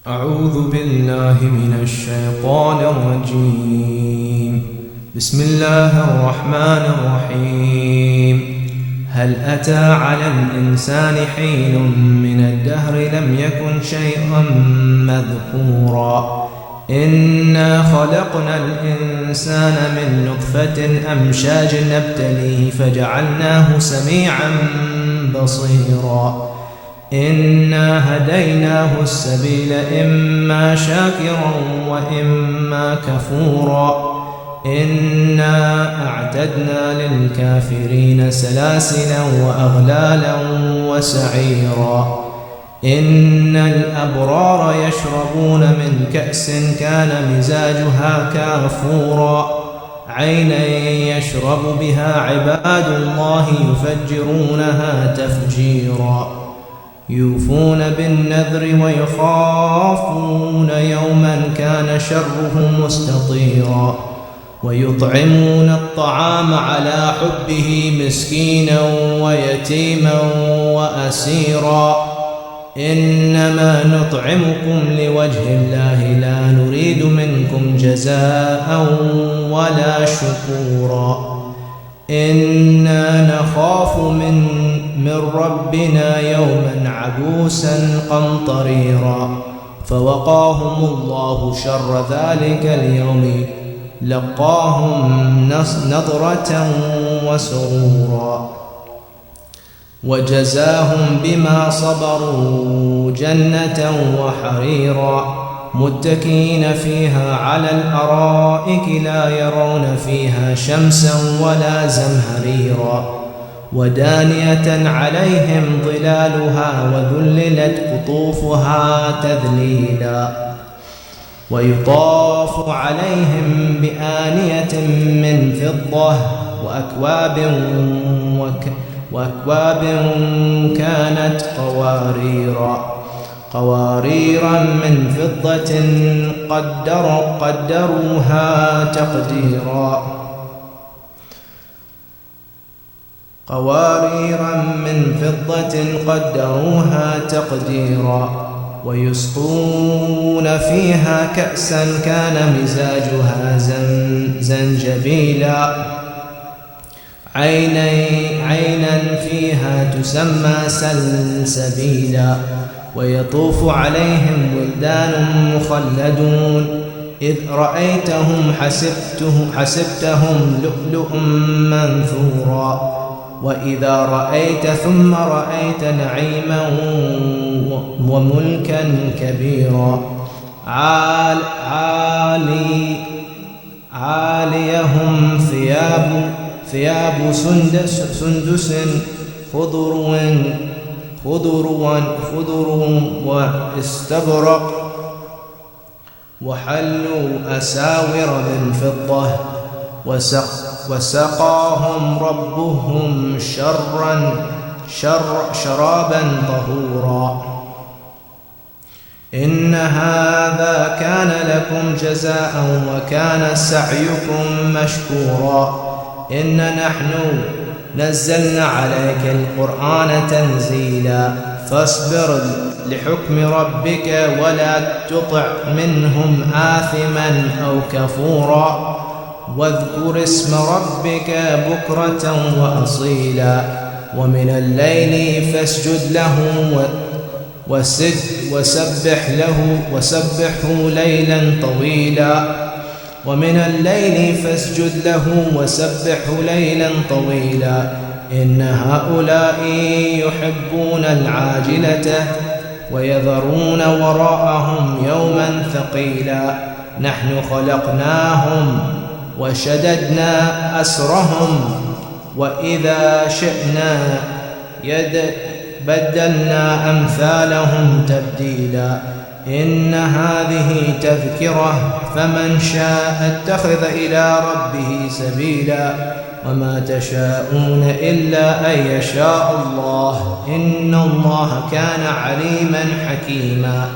أعوذ بالله من الشيطان الرجيم. بسم الله الرحمن الرحيم. هل أتى على الإنسان حين من الدهر لم يكن شيئا مذكورا إنا خلقنا الإنسان من نطفة أمشاج نبتليه فجعلناه سميعا بصيرا إنا هديناه السبيل إما شاكرا وإما كفورا إنا أعتدنا للكافرين سلاسلا وأغلالا وسعيرا إن الأبرار يشربون من كأس كان مزاجها كافورا عينا يشرب بها عباد الله يفجرونها تفجيرا يوفون بالنذر ويخافون يوما كان شره مستطيرا ويطعمون الطعام على حبه مسكينا ويتيما وأسيرا إنما نطعمكم لوجه الله لا نريد منكم جزاء ولا شكورا إنا نخاف من ربنا يوما عبوسا قمطريرا فوقاهم الله شر ذلك اليوم لقاهم نضرة وسرورا وجزاهم بما صبروا جنة وحريرا متكئين فيها على الأرائك لا يرون فيها شمسا ولا زمهريرا ودانية عليهم ظلالها وذللت قطوفها تذليلا ويطاف عليهم بآنية من فضة وأكواب كانت قواريرا من فضة قدروها تقديرا ويسقون فيها كأسا كان مزاجها زنجبيلا عينا فيها تسمى سلسبيلا ويطوف عليهم ولدان مخلدون إذ رأيتهم حسبتهم لؤلؤا منثورا وإذا رأيت ثم رأيت نعيما وملكا كبيرا عاليهم ثياب سندس خضر واستبرق وحلوا أساور من فضة وسقاهم ربهم شرابا طهورا إن هذا كان لكم جزاء وكان سعيكم مشكورا إن نحن نزلنا عليك القرآن تنزيلا فاصبر لحكم ربك ولا تطع منهم آثما أو كفورا واذكر اسم ربك بكرة وأصيلا ومن الليل فاسجد له وسبحه ليلا طويلا وسبحه ليلا طويلا إن هؤلاء يحبون العاجلة ويذرون وراءهم يوما ثقيلا نحن خلقناهم وشددنا أسرهم وإذا شئنا بدلنا أمثالهم تبديلا إن هذه تذكرة فمن شاء اتخذ إلى ربه سبيلا وما تشاءون إلا أن يشاء الله إن الله كان عليما حكيما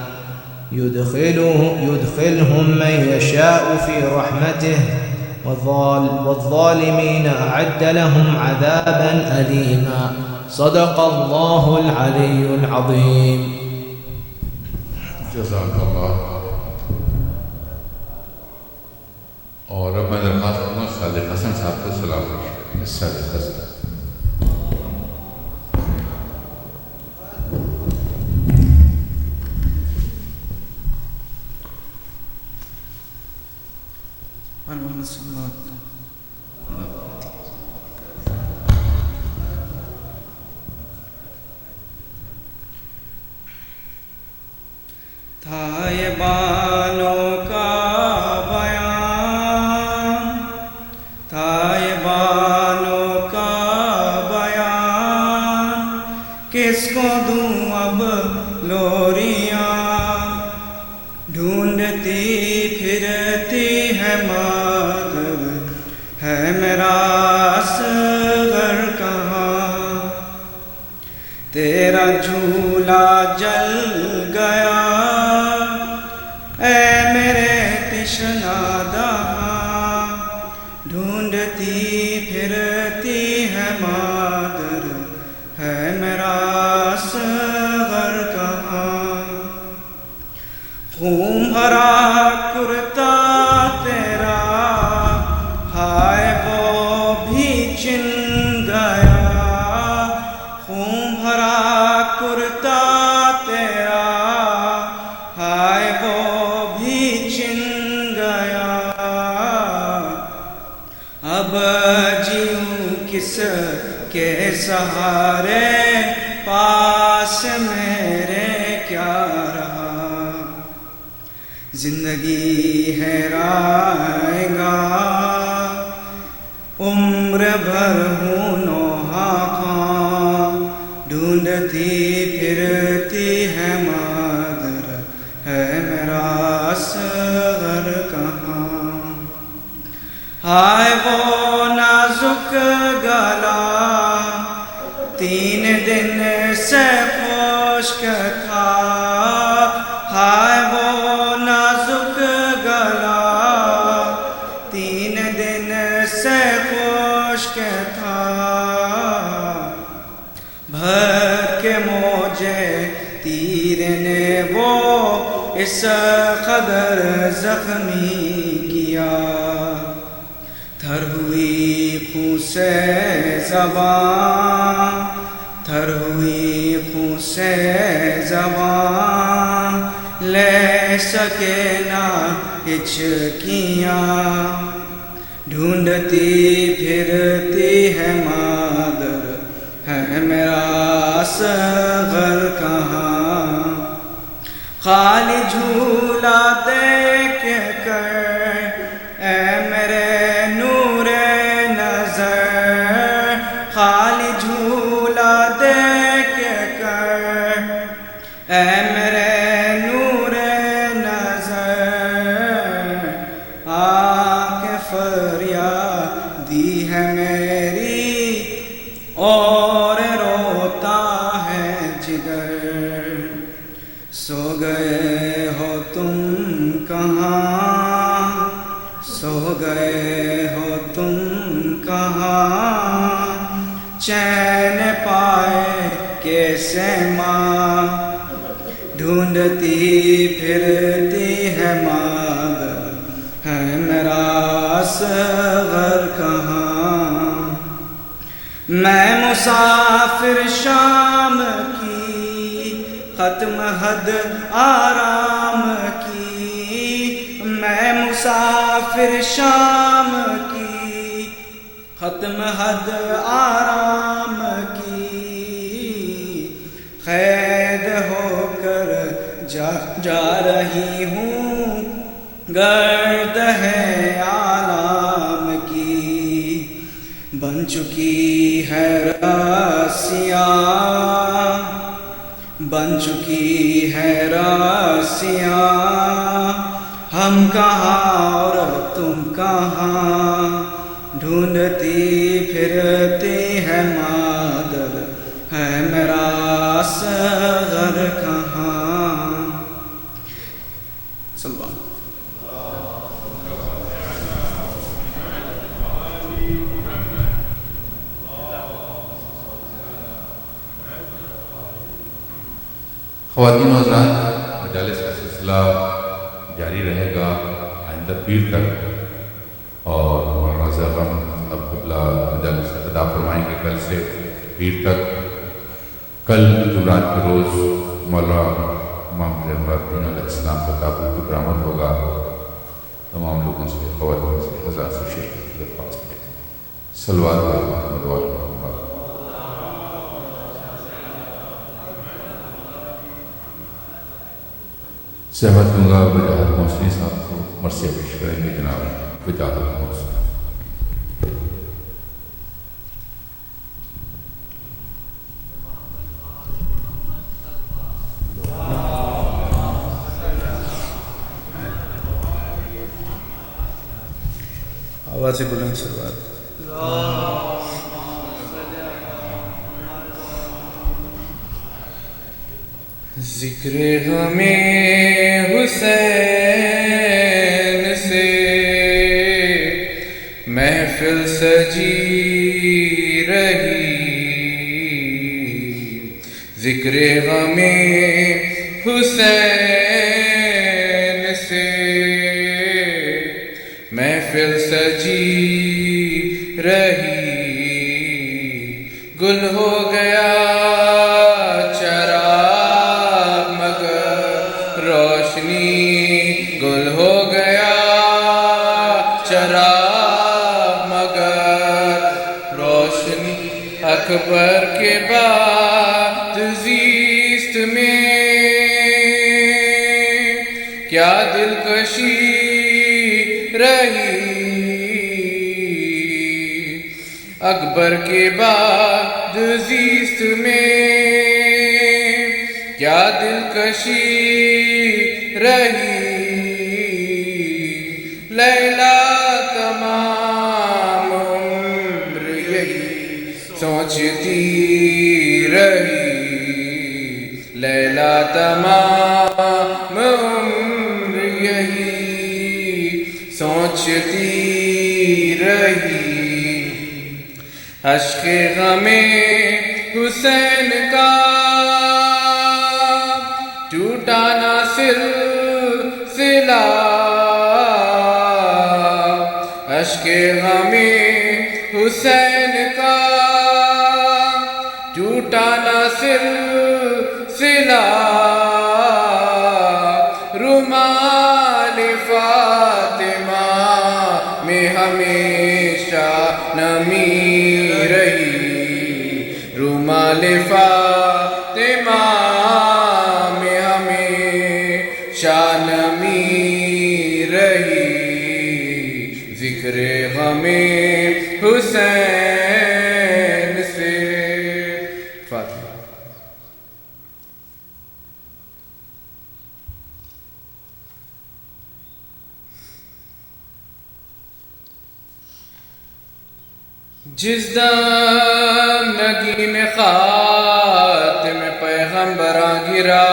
يدخلهم من يشاء في رحمته والظالمين أعد لهم عذابا أليما صدق الله العلي العظيم. جزاک اللہ. اور اب میں درخواست کروں گا صادق حسن صاحب کو سلام کریں. صادق حسن. تھا یہ بانوں کا بیان، تھا یہ بانوں کا بیان، کس کو دوں اب لوریاں، ڈھونڈتی پھرتی ہے مادر، ہے میرا اصغر کہاں، تیرا جھولا جل گیا اے میرے تشنا دہاں، ڈھونڈتی پھرتی ہے مادر، ہے میرا اصغر کہاں، خون بھرا کرتا تیرا ہائے وہ بھی چن گیا، خون بھرا کرتا تیرا ہائے وہ بھی چن گیا، اب جیوں کس کے سہارے، پاس میرے کیا رہا، زندگی ہے رائے گا، عمر بھر ہوں نوحہ خواں، ڈھونڈتی پھرتی ہے مادر، ہے میرا اصغر کہاں، ہائے وہ نازک گلا 3 دن سے خشک تھا، ہائے وہ نازک گلا 3 دن سے خشک تھا، بھر کے موجے تیر نے وہ اس قدر زخمی کیا، تھر ہوئی خون سے زبان، تھر ہوئی خون سے زبان، لے سکے نہ ہچکیاں، ڈھونڈتی پھرتی ہے مادر، ہے میرا اصغر کہاں، خالی جھولا دیکھ کر اے میرے نور نظر، خالی جھولا دیکھ کر اے میرے نور نظر، آ کے فریاد دی ہے میری اور روتا ہے جگر، سو گئے ہو تم کہاں، سو گئے ہو تم کہاں، چین پائے کیسے ماں، ڈھونڈتی پھرتی ہے مادر، ہے میرا اصغر کہاں، میں مسافر شام کی، ختم حد آرام کی، میں مسافر شام کی، ختم حد آرام کی، قید ہو کر جا رہی ہوں، گرد ہے عالم کی، بن چکی ہے راسیاں، بن چکی ہے راسیاں، ہم کہاں اور تم کہاں، ڈھونڈتی پھرتی ہے مادر، ہے میرا اصغر کہاں. صلی اللہ. خواتین و حضرات، مجالس کا سلسلہ جاری رہے گا آئندہ پیر تک، اور مولانا زغم عبداللہ مجالس ادا فرمائیں گے کل سے پیر تک۔ کل جمعرات کے روز مولانا امام الدین علیہ السلام کا تابوت برآمد ہوگا۔ تمام لوگوں سے، خواتین سے، حضرات سے شرکت کی درخواست ہے۔ صلوات محمد و آل محمد۔ صحبت دوں گا وجاہت موسوی صاحب کو، مرثیہ پیش کریں گے جناب وجاہت موسوی۔ آواز بلند صلوات۔ ذکر ہمیں حسین سے محفل سجی رہی، ذکر ہمیں حسین سے محفل سجی رہی، گل ہو گیا چراغ مگر روشنی، گل ہو گیا چراغ مگر روشنی، اکبر کے بعد زیست میں کیا دلکشی رہی، اکبر کے بعد زیست میں کیا دلکشی رہی، لیلا تمام عمر یہی سوچتی رہی، لیلا تمام عمر یہی سوچتی رہی، عشق غم حسین کا ٹوٹا نہ سلسلہ، عشق غم حسین کا ٹوٹا نہ سلسلہ، رومال فاطمہ میں ہمیشہ نمی رہی، رومال فاطمہ میں ہمیشہ نمی رہی، ذکر غم حسین سے فاتحہ۔ جس دم نگین خاتم پیغمبراں گرا،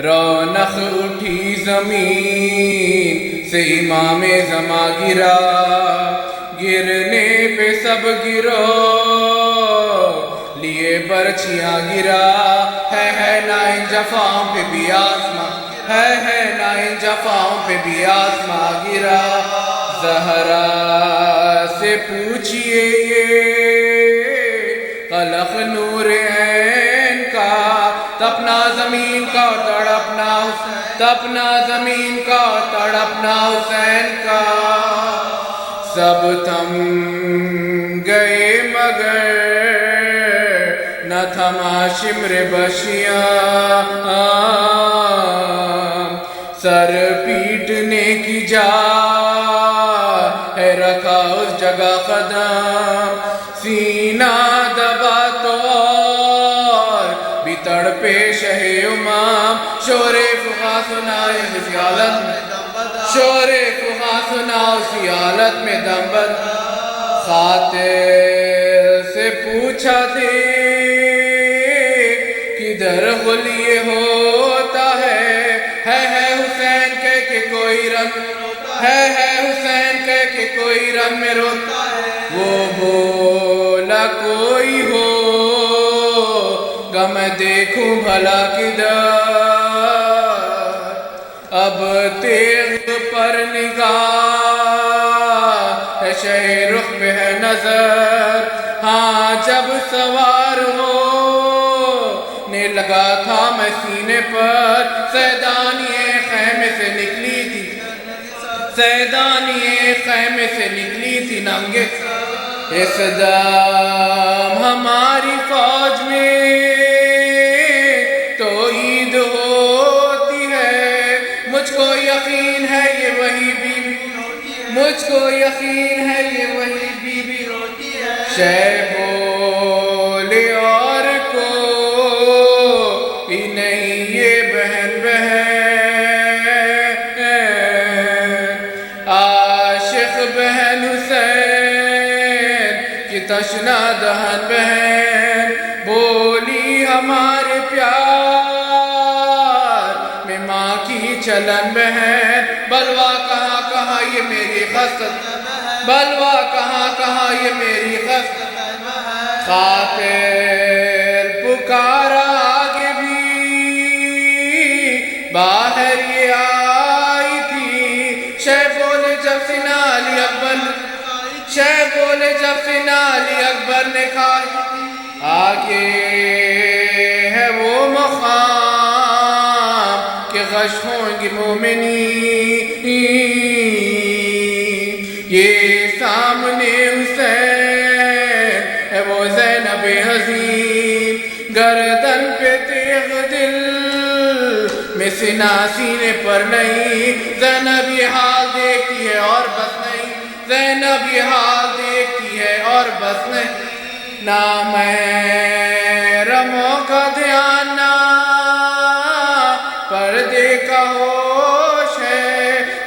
رونق اٹھی زمین سے امام زماں گرا، گرنے پہ سب گرو لیے برچیاں گرا، ہے نا ان جفاؤں پہ بھی آسماں، ہے نا ان جفاؤں پہ بھی آسماں گرا، زہرا سے پوچھئے یہ خلق نور عین کا، تپنا زمین کا تڑپنا حسین، تپنا زمین کا تڑپنا حسین کا، سب تھم گئے مگر نہ تھما شمر بشیاں، سر پیٹنے کی جا ہے رکھا اس جگہ قدم، سینہ دبا تو اور بھی تڑپے شہ امام، شور فغاں سنا اسی حالت میں، شور فغاں سنا اسی حالت میں دم بند، خاطر سے پوچھا دے کدھر غلیے ہوتا ہے حسین کہہ کے کوئی رنگ، ہے حسین کہہ کے کوئی رنگ میں روتا ہے، وہ بولا کوئی ہو غم میں دیکھوں بھلا کدھر، اب تیغ پر نگاہ ہے، شہ رخ پہ ہے نظر، ہاں جب سوار ہونے لگا تھا میں سینے پر، سیدانی خیمے سے نکلی تھی، سیدانی خیمے سے نکلی تھی ننگے، اس دم ہماری فوج میں تو عید ہوتی ہے، مجھ کو یقین ہے یہ وہی بیوی، مجھ کو یقین ہے یہ وہی بیوی روتی ہے، شہ بولے اور کوئی نہیں یہ بہن بہن، عاشق بہن حسین کی تشنا دہن بہن، بولی ہمارے پیار میں ماں کی چلن بہن، بلوا کہاں کہاں یہ میری خسرت، بلوا کہاں کہاں یہ میری خسرت، قاتل پکارا آگے بھی باہر یہ آئی تھی، شہ بولے جب سنالی اکبر، شہ بولے جب سنالی اکبر نے کہا آگے ہے وہ مقام کہ غش ہوں گی مومنی، یہ سامنے حسین ہے وہ زینب حزین، گردن پہ تیغ دل میں سینہ سینے پر نہیں، زینب یہ حال دیکھتی ہے اور بس نہیں، زینب یہ حال دیکھتی ہے اور بس نہیں، نہ محرموں کا دھیان نہ پردے کا ہوش ہے،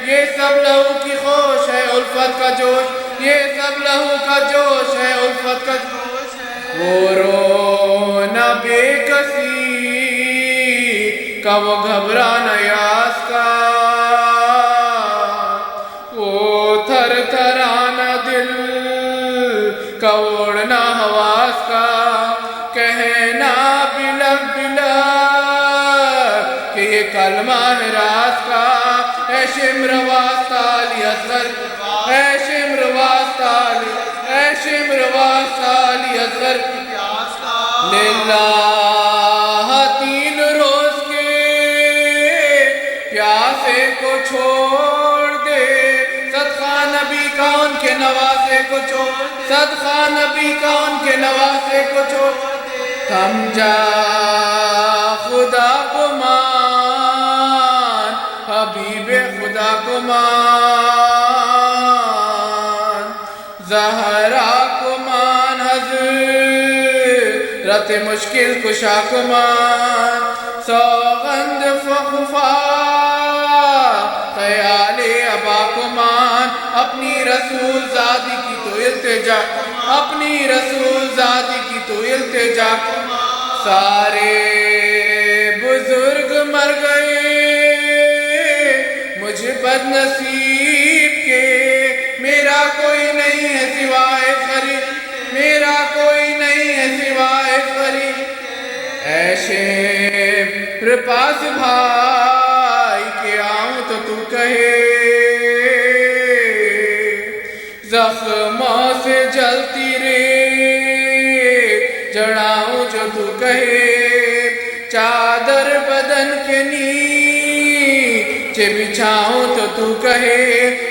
یہ سب لہو کی خوش ہے الفت کا جوش، یہ سب لہو کا جوش ہے الفت کا جوش ہے، وہ رونا بے کسی کا وہ گھبرانا یاس کا، وہ تھر تھرانا دل کا اوڑنا حواس کا، کہنا بلک بلک کہ یہ کلمہ ہے راز کا، اے شمر واسطالی اصغر، اے شمر واسطالی، اے شمر واسطالی اصغر، للہ 3 روز کے پیاسے کو چھوڑ دے، صدقہ نبی کا ان کے نواسے کو چھوڑ، صدقہ نبی کا ان کے نواسے کو چھوڑ، سمجھا خدا کو مان، حبیب خدا کو مان، زہرا کو مان، حضرت مشکل کشا کو مان، سوغند فخفا خیال ابا کو مان، اپنی رسول زادی کی تو التجا، اپنی رسول زادی کی تو التجا، سارے بزرگ مر گئے مجھ بد نصیب کے، میرا کوئی نہیں ہے سوائے غریب، میرا کوئی نہیں ہے سوائے غریب، اے شمر پاس بھائی کے آؤں تو تو کہے، زخموں سے جلتی رے جڑاؤں جو تو کہے، چادر بدن کے نیچے بچھاؤں تو تو کہے،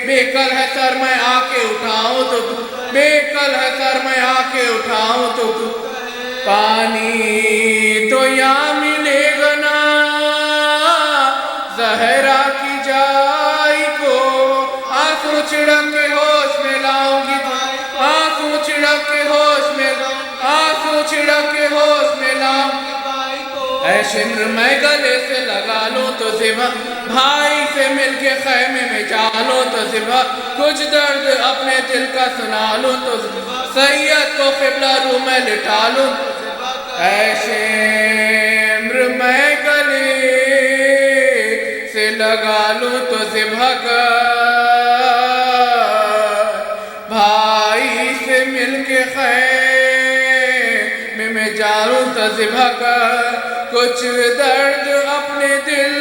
بے کل ہے سر میں آ کے اٹھاؤں تو تو، بے کل ہے سر میں آ کے اٹھاؤں تو تو، پانی تو یہاں ملے گا نا زہرا کی جائی کو، آنسو چھڑک کے ہوش میں لاؤں گی، آنسو چھڑک کے ہوش میں، آنسو چھڑک کے ہوش میں لاؤں گی، اے شمر میں گلے سے لگا لوں تو ذبح، بھائی سے مل کے خیمے میں جا لوں تو ذبح، کچھ درد اپنے دل کا سنا لوں تو سید کو قبلہ رو میں لٹا لوں، اے شمر میں گلے سے لگا لوں تو ذبح کر، بھائی سے مل کے خیمے میں جا لوں تو ذبح کر، کچھ درد اپنے دل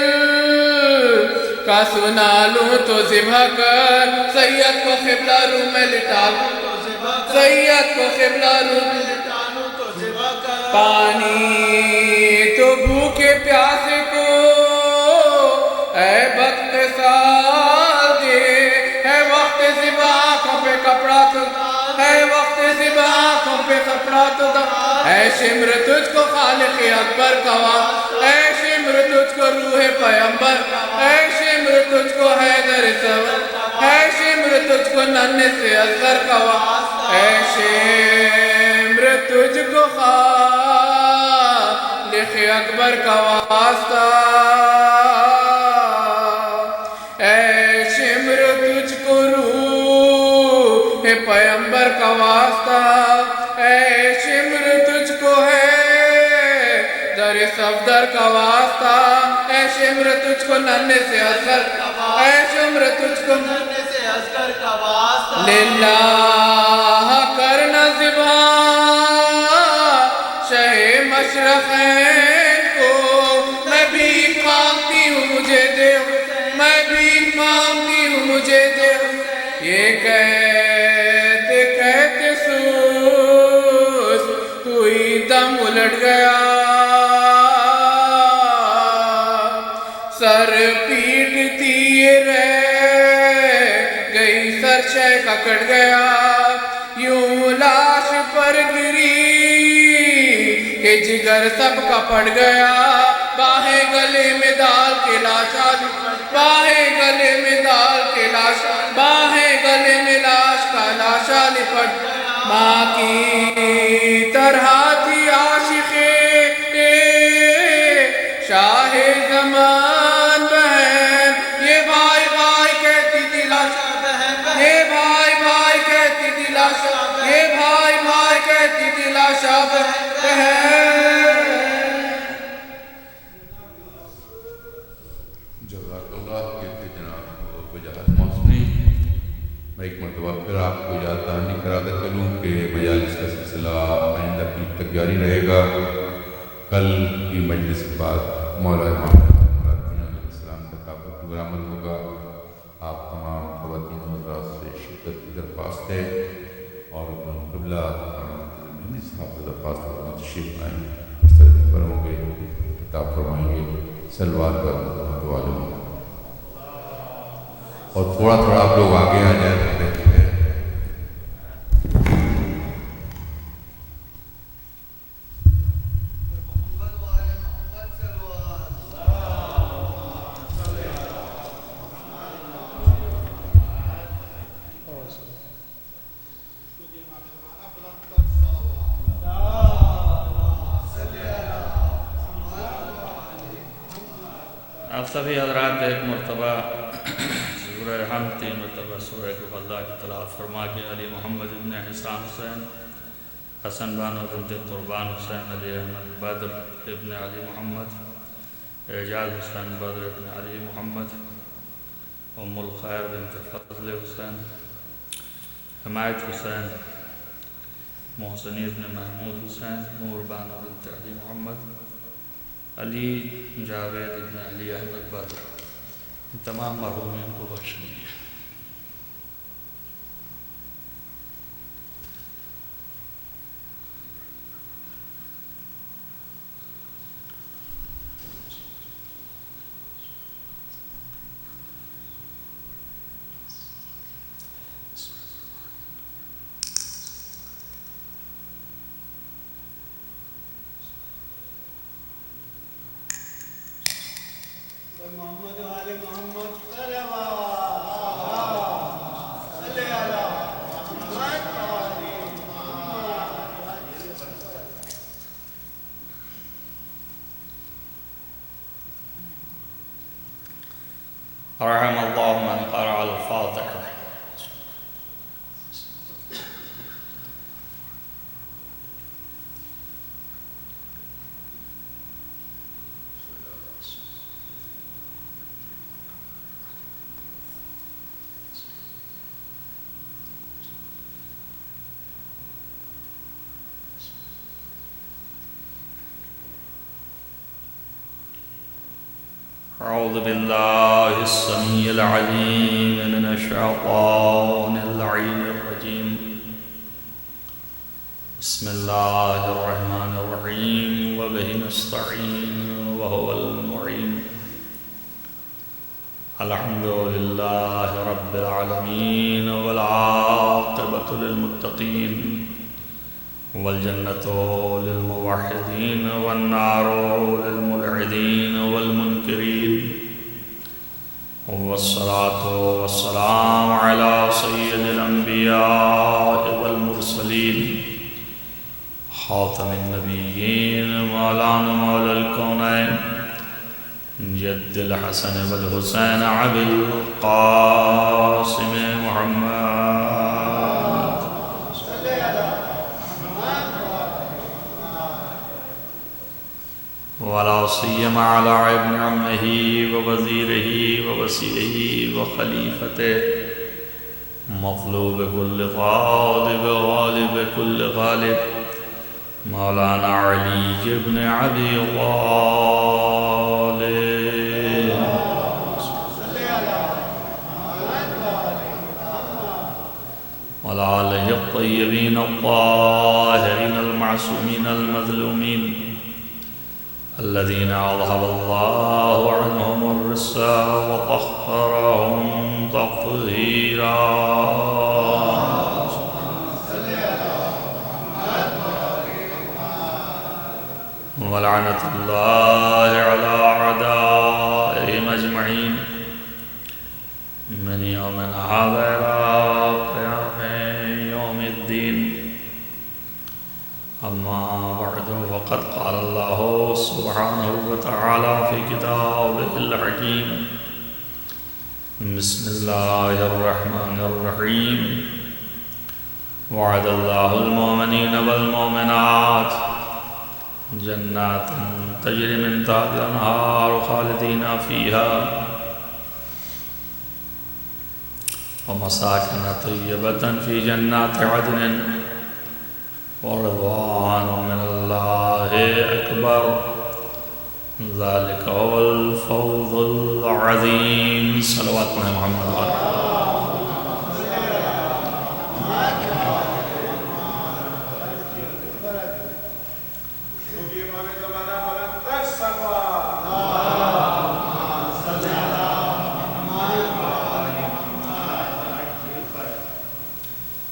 کا سنا لوں تو ذبح کر، سید کو قبلہ رو میں لٹا لوں تو ذبح کر، سید کو قبلہ رو میں لٹا لوں تو ذبح کر، پانی تو بھوکے پیاسے کو اے وقت سال دے، ہے وقت ذبح آنکھوں پہ کپڑا تو، ہے وقت ذبح آنکھوں پہ کپڑا تو، اے شمر تجھ کو خالق اکبر کا واسطہ، اے شمر تجھ کو روح پیمبر، اے شمر تجھ کو حیدر صبر، اے شمر تجھ کو ننھے سے اصغر کا واسطہ، اے شمر تجھ کو خالق اکبر کا واسطہ، اے شمر تجھ کو روح پیمبر کا واسطہ، اے شمر تجھ کو ہے در صفدر کا واسطہ، اے شمر تجھ کو ننھے سے اصغر کا واسطہ، اے شمر تجھ کو ننھے سے اصغر کا واسطہ، للہ کرنا ذبح شہ مشرقین کو، میں بھی مانگتی ہوں مجھے دے، میں بھی مانگتی ہوں مجھے دے، یہ کہتے کہتے سوز ہوئی دم الٹ گیا، سر پیٹتی رہ گئی، سر شے کا کٹ گیا، یوں لاش پر گری کہ جگر سب کا پڑ گیا، باہیں گلے میں ڈال کے لاشا لپٹ، باہیں گلے میں ڈال کے لاشا، باہیں گلے میں لاش کا لاشا لپٹ، ماں کی طرح تھی عاشقے شاہ زمان بہن، یہ بھائی بھائی کہتی تھی لاشا بہن، یہ بھائی بھائی کہتی تھی لاشا، یہ بھائی بھائی کہتی تھی لاشا بہن۔ جزاک اللہ کہتے جناب وجاہت موسمی، میں ایک مرتبہ پھر آپ کو یاد دہانی کراتا چلوں کہ مجالس کا سلسلہ آئندہ پیر تک جاری رہے گا۔ کل کی مجلس کے بعد مولا امام علیہ السلام تک آپ کا پروگرام ہوگا۔ آپ تمام خواتین حضرات سے شرکت کی درخواست ہے اور قبلہ صاحب سے درخواست کرنا، تشریف لائیں، اس طرح کے پر ہوں گے، خطاب فرمائیں گے، سلوات پر محمد والوں، اور تھوڑا تھوڑا آپ لوگ آگے آ جائیں۔ آپ سبھی حضرات ایک مرتبہ سورہ ہم 3 مرتبہ سورہ اللہ کی تلاوت فرما کے علی محمد ابن حسان حسین، حسن بانو بنت قربان حسین، علی احمد بدر ابن علی محمد، اعجاز حسین بدر ابن علی محمد، ام الخیر بنت فضل حسین، حمایت حسین، محسنی ابن محمود حسین، نور بانو بنت علی محمد، علی جاوید ابن علی احمد بدر، تمام مرحومین کو بخشیں۔ محمد والے محمد صلوات صلی علی محمد والے محمد۔ رحم اللہ من قرأ الفاتحہ۔ أعوذ بالله السميع العليم من الشيطان اللعين الرجيم بسم الله الرحمن الرحيم وبه نستعين وهو المعين الحمد لله رب العالمين والعاقبة للمتقين والجنة للموحدين والنار للملحدين والمنكرين والصلاة والسلام على سيد الأنبياء والمرسلين خاتم النبيين مولانا مولى الكونين جد الحسن والحسين أبي القاسم محمد ولا سيما على ابن عمه ووزيره ووسيله وخليفته مطلوب كل طالب غالب كل غالب مولانا علي بن أبي طالب وعلى آله الطيبين الطاهرين المعصومين المظلومين الذين أذهب الله عنهم الرجس وطهرهم تطهيرا ولعنة الله على أعدائهم أجمعين من يوم هذا إلى قيام يوم الدين أما بعد فقد قال الله سبحانه وتعالى في كتابه الحكيم بسم الله الرحمن الرحيم وعد الله المؤمنين والمؤمنات جنات تجري من تحتها الأنهار خالدين فيها ومساكن طيبة في جنات عدن ورضوان من الله أكبر ذلك هو الفوز العظيم صلوات محمد وعلى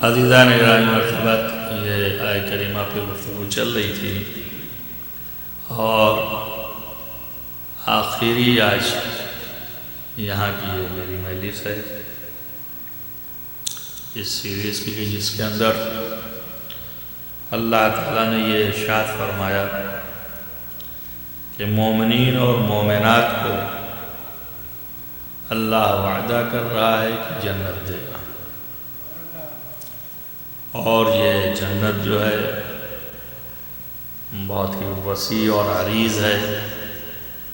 عزیزان گرامی مرتبت یہ آیت کریمہ پہ گفتگو چل رہی تھی اور آخری آج یہاں کی یہ میری مجلس ہے اس سیریز کی جس کے اندر اللہ تعالیٰ نے یہ ارشاد فرمایا کہ مومنین اور مومنات کو اللہ وعدہ کر رہا ہے کہ جنت دے گا اور یہ جنت جو ہے بہت ہی وسیع اور عریض ہے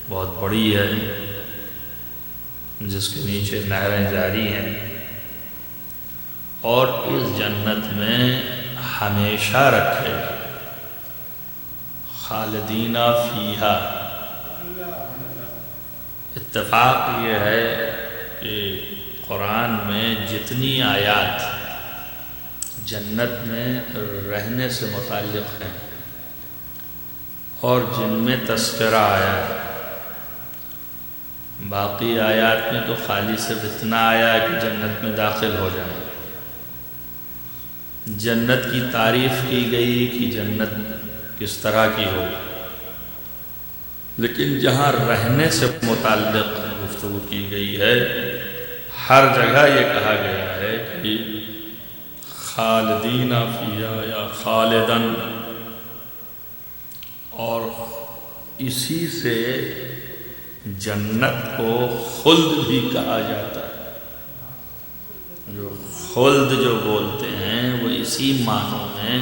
بہت بڑی ہے جس کے نیچے نہریں جاری ہیں اور اس جنت میں ہمیشہ رکھے گا خالدین فیہا اتفاق یہ ہے کہ قرآن میں جتنی آیات جنت میں رہنے سے متعلق ہیں اور جن میں تذکرہ آیا ہے باقی آیات میں تو خالی صرف اتنا آیا ہے کہ جنت میں داخل ہو جائیں جنت کی تعریف کی گئی کہ جنت کس طرح کی ہو لیکن جہاں رہنے سے متعلق گفتگو کی گئی ہے ہر جگہ یہ کہا گیا ہے کہ خالدین فیہا یا خالدن اور اسی سے جنت کو خلد بھی کہا جاتا ہے جو خلد جو بولتے ہیں وہ اسی معنوں میں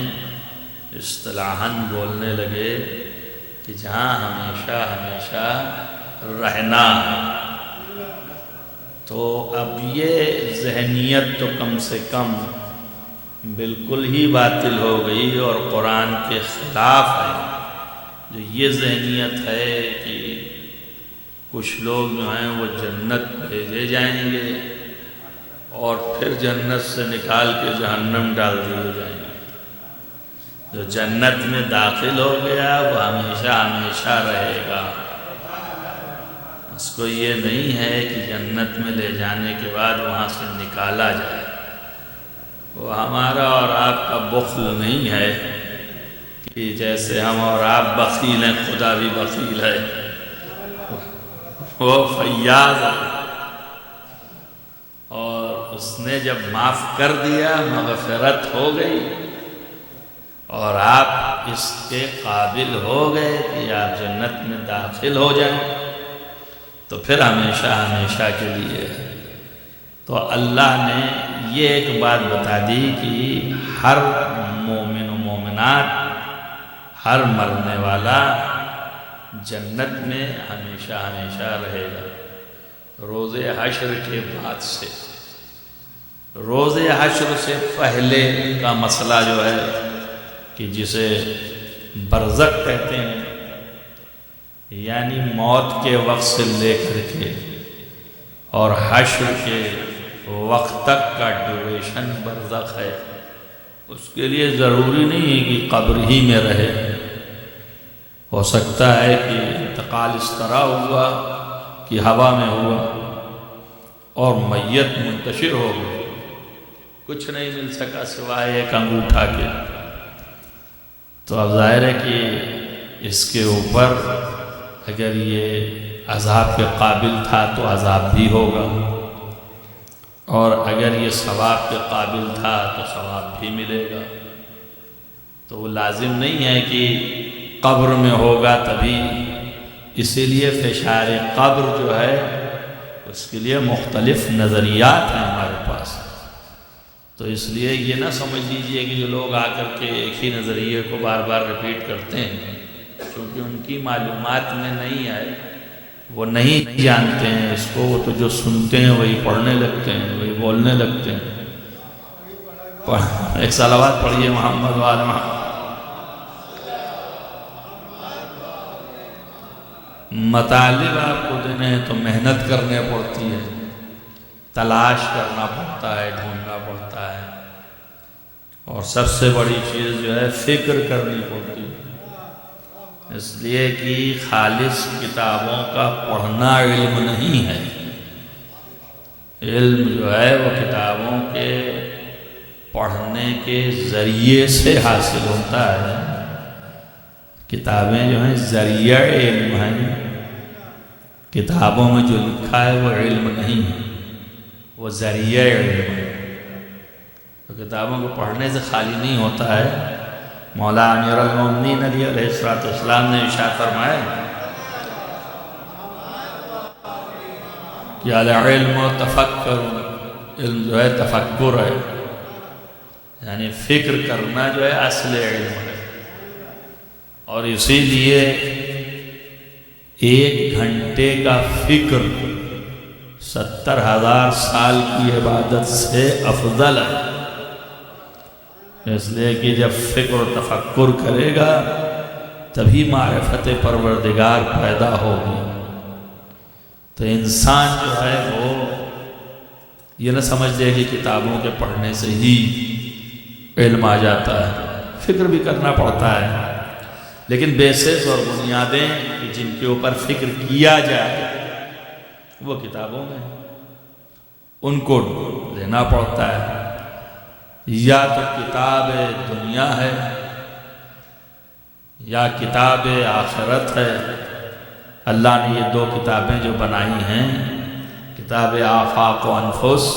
اصطلاحاً بولنے لگے کہ جہاں ہمیشہ ہمیشہ رہنا ہے تو اب یہ ذہنیت تو کم سے کم بالکل ہی باطل ہو گئی اور قرآن کے خلاف ہے جو یہ ذہنیت ہے کہ کچھ لوگ جو ہیں وہ جنت بھیجے جائیں گے اور پھر جنت سے نکال کے جہنم ڈال دیے جائیں گے۔ جو جنت میں داخل ہو گیا وہ ہمیشہ ہمیشہ رہے گا، اس کو یہ نہیں ہے کہ جنت میں لے جانے کے بعد وہاں سے نکالا جائے۔ وہ ہمارا اور آپ کا بخل نہیں ہے کہ جیسے ہم اور آپ بخیل ہیں، خدا بھی بخیل ہے، وہ فیاض ہے، اور اس نے جب معاف کر دیا مغفرت ہو گئی اور آپ اس کے قابل ہو گئے کہ آپ جنت میں داخل ہو جائیں تو پھر ہمیشہ ہمیشہ کے لیے۔ تو اللہ نے یہ ایک بات بتا دی کہ ہر مومن و مومنات، ہر مرنے والا جنت میں ہمیشہ ہمیشہ رہے گا۔ روز حشر کے بعد سے، روز حشر سے پہلے کا مسئلہ جو ہے کہ جسے برزخ کہتے ہیں، یعنی موت کے وقت سے لے کر کے اور حشر کے وقت تک کا ڈیوریشن برزخ ہے۔ اس کے لیے ضروری نہیں ہے کہ قبر ہی میں رہے، ہو سکتا ہے کہ انتقال اس طرح ہوا کہ ہوا میں ہوا اور میت منتشر ہو گئی، کچھ نہیں مل سکا سوائے ایک انگوٹھا کے، تو اب ظاہر ہے کہ اس کے اوپر اگر یہ عذاب کے قابل تھا تو عذاب بھی ہوگا، اور اگر یہ ثواب کے قابل تھا تو ثواب بھی ملے گا۔ تو وہ لازم نہیں ہے کہ قبر میں ہوگا تبھی، اسی لیے فشار قبر جو ہے اس کے لیے مختلف نظریات ہیں ہمارے پاس۔ تو اس لیے یہ نہ سمجھ لیجئے کہ جو لوگ آ کر کے ایک ہی نظریے کو بار بار ریپیٹ کرتے ہیں، کیونکہ ان کی معلومات میں نہیں آئے، وہ نہیں جانتے ہیں اس کو، وہ تو جو سنتے ہیں وہی پڑھنے لگتے ہیں، وہی بولنے لگتے ہیں۔ ایک صلوات پڑھیے محمد وآل محمد۔ مطالب آپ کو دینے ہیں تو محنت کرنے پڑتی ہے، تلاش کرنا پڑتا ہے، ڈھونڈنا پڑتا ہے، اور سب سے بڑی چیز جو ہے فکر کرنی پڑتی ہے۔ اس لیے کہ خالص کتابوں کا پڑھنا علم نہیں ہے، علم جو ہے وہ کتابوں کے پڑھنے کے ذریعے سے حاصل ہوتا ہے۔ کتابیں جو ہیں ذریعہ علم ہیں، کتابوں میں جو لکھا ہے وہ علم نہیں ہے، وہ ذریعہ علم ہے۔ تو کتابوں کو پڑھنے سے خالی نہیں ہوتا ہے۔ مولا امیر المومنین علی علیہ السلام نے ارشاد فرمایا کہ العلم تفکر، علم جو ہے تفکر ہے، یعنی فکر کرنا جو ہے اصل علم ہے۔ اور اسی لیے 1 گھنٹے کا فکر 70,000 سال کی عبادت سے افضل ہے، اس لیے کہ جب فکر و تفکر کرے گا تبھی معرفت پروردگار پیدا ہوگی۔ تو انسان جو ہے وہ یہ نہ سمجھ لے کہ کتابوں کے پڑھنے سے ہی علم آ جاتا ہے، فکر بھی کرنا پڑتا ہے، لیکن بیسس اور بنیادیں جن کے اوپر فکر کیا جائے وہ کتابوں میں، ان کو لینا پڑتا ہے۔ یا تو کتاب دنیا ہے یا کتاب آخرت ہے۔ اللہ نے یہ 2 کتابیں جو بنائی ہیں، کتاب آفاق و انفس،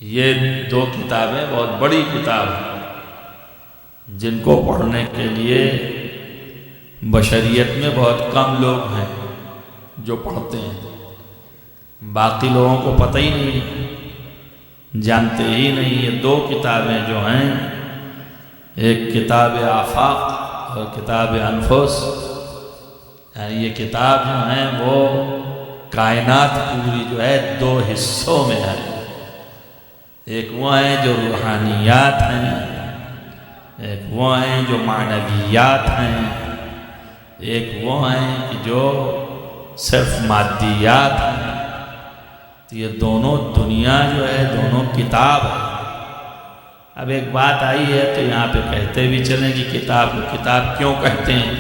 یہ 2 کتابیں بہت بڑی کتاب ہیں جن کو پڑھنے کے لیے بشریت میں بہت کم لوگ ہیں جو پڑھتے ہیں، باقی لوگوں کو پتہ ہی نہیں، جانتے ہی نہیں۔ یہ 2 کتابیں جو ہیں، ایک کتاب آفاق اور کتاب انفس، یعنی یہ کتاب جو ہیں وہ کائنات پوری جو ہے 2 حصوں میں ہے۔ ایک وہ ہیں جو روحانیات ہیں، ایک وہ ہیں جو معنویات ہیں، ایک وہ ہیں کہ جو صرف مادیات ہیں، تو یہ دونوں دنیا جو ہے دونوں کتاب ہے۔ اب ایک بات آئی ہے تو یہاں پہ کہتے بھی چلیں کہ کتاب کو کتاب کیوں کہتے ہیں،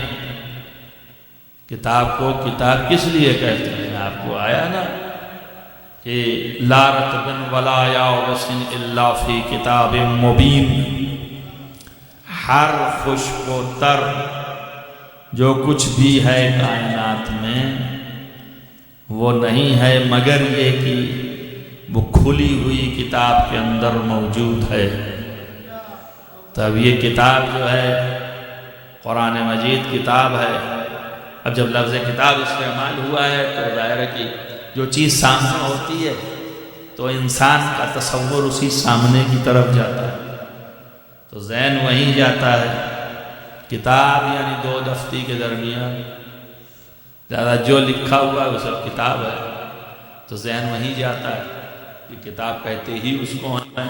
کتاب کو کتاب کس لیے کہتے ہیں؟ آپ کو آیا نا کہ لا رطب ولا یابس الا فی کتاب مبین، ہر خشک و تر جو کچھ بھی ہے کائنات میں وہ نہیں ہے مگر یہ کہ وہ کھلی ہوئی کتاب کے اندر موجود ہے۔ تب یہ کتاب جو ہے قرآن مجید کتاب ہے۔ اب جب لفظ کتاب استعمال ہوا ہے تو ظاہر ہے کہ جو چیز سامنے ہوتی ہے تو انسان کا تصور اسی سامنے کی طرف جاتا ہے، تو ذہن وہیں جاتا ہے۔ کتاب یعنی دو دفتی کے درمیان زیادہ جو لکھا ہوا ہے وہ سب کتاب ہے، تو ذہن وہیں جاتا ہے کہ کتاب کہتے ہی اس کو ہے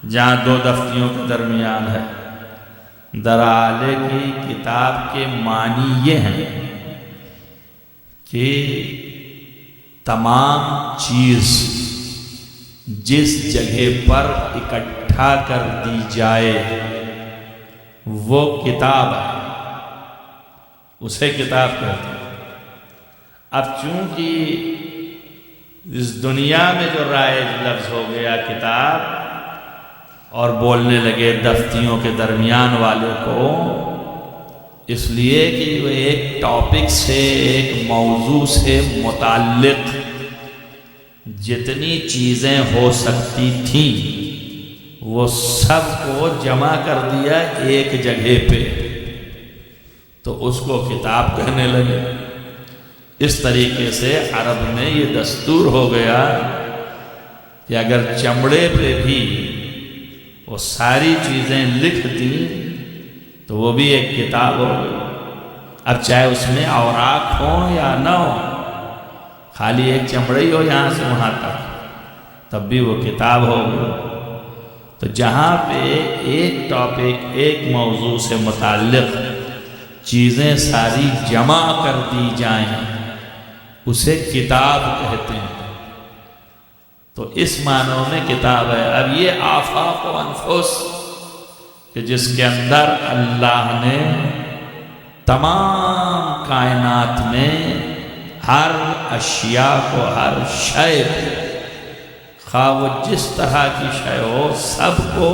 جہاں دو دفتیوں کے درمیان ہے۔ درحالے کی کتاب کے معنی یہ ہیں کہ تمام چیز جس جگہ پر اکٹھا کر دی جائے وہ کتاب ہے، اسے کتاب کہتے ہیں۔ اب چونکہ اس دنیا میں جو رائج لفظ ہو گیا کتاب اور بولنے لگے دفتیوں کے درمیان والے کو، اس لیے کہ وہ ایک ٹاپک سے ایک موضوع سے متعلق جتنی چیزیں ہو سکتی تھیں وہ سب کو جمع کر دیا ایک جگہ پہ، تو اس کو کتاب کہنے لگے۔ اس طریقے سے عرب میں یہ دستور ہو گیا کہ اگر چمڑے پہ بھی وہ ساری چیزیں لکھ دیں تو وہ بھی ایک کتاب ہو گئی۔ اب چاہے اس میں اوراق ہوں یا نہ ہو، خالی ایک چمڑے ہی ہو یہاں سے وہاں تک، تب بھی وہ کتاب ہو گئی۔ تو جہاں پہ ایک ٹاپک ایک موضوع سے متعلق چیزیں ساری جمع کر دی جائیں اسے کتاب کہتے ہیں، تو اس معنوں میں کتاب ہے۔ اب یہ آفاق و انفس کہ جس کے اندر اللہ نے تمام کائنات میں ہر اشیاء کو، ہر شے خواہ وہ جس طرح کی شے ہو، سب کو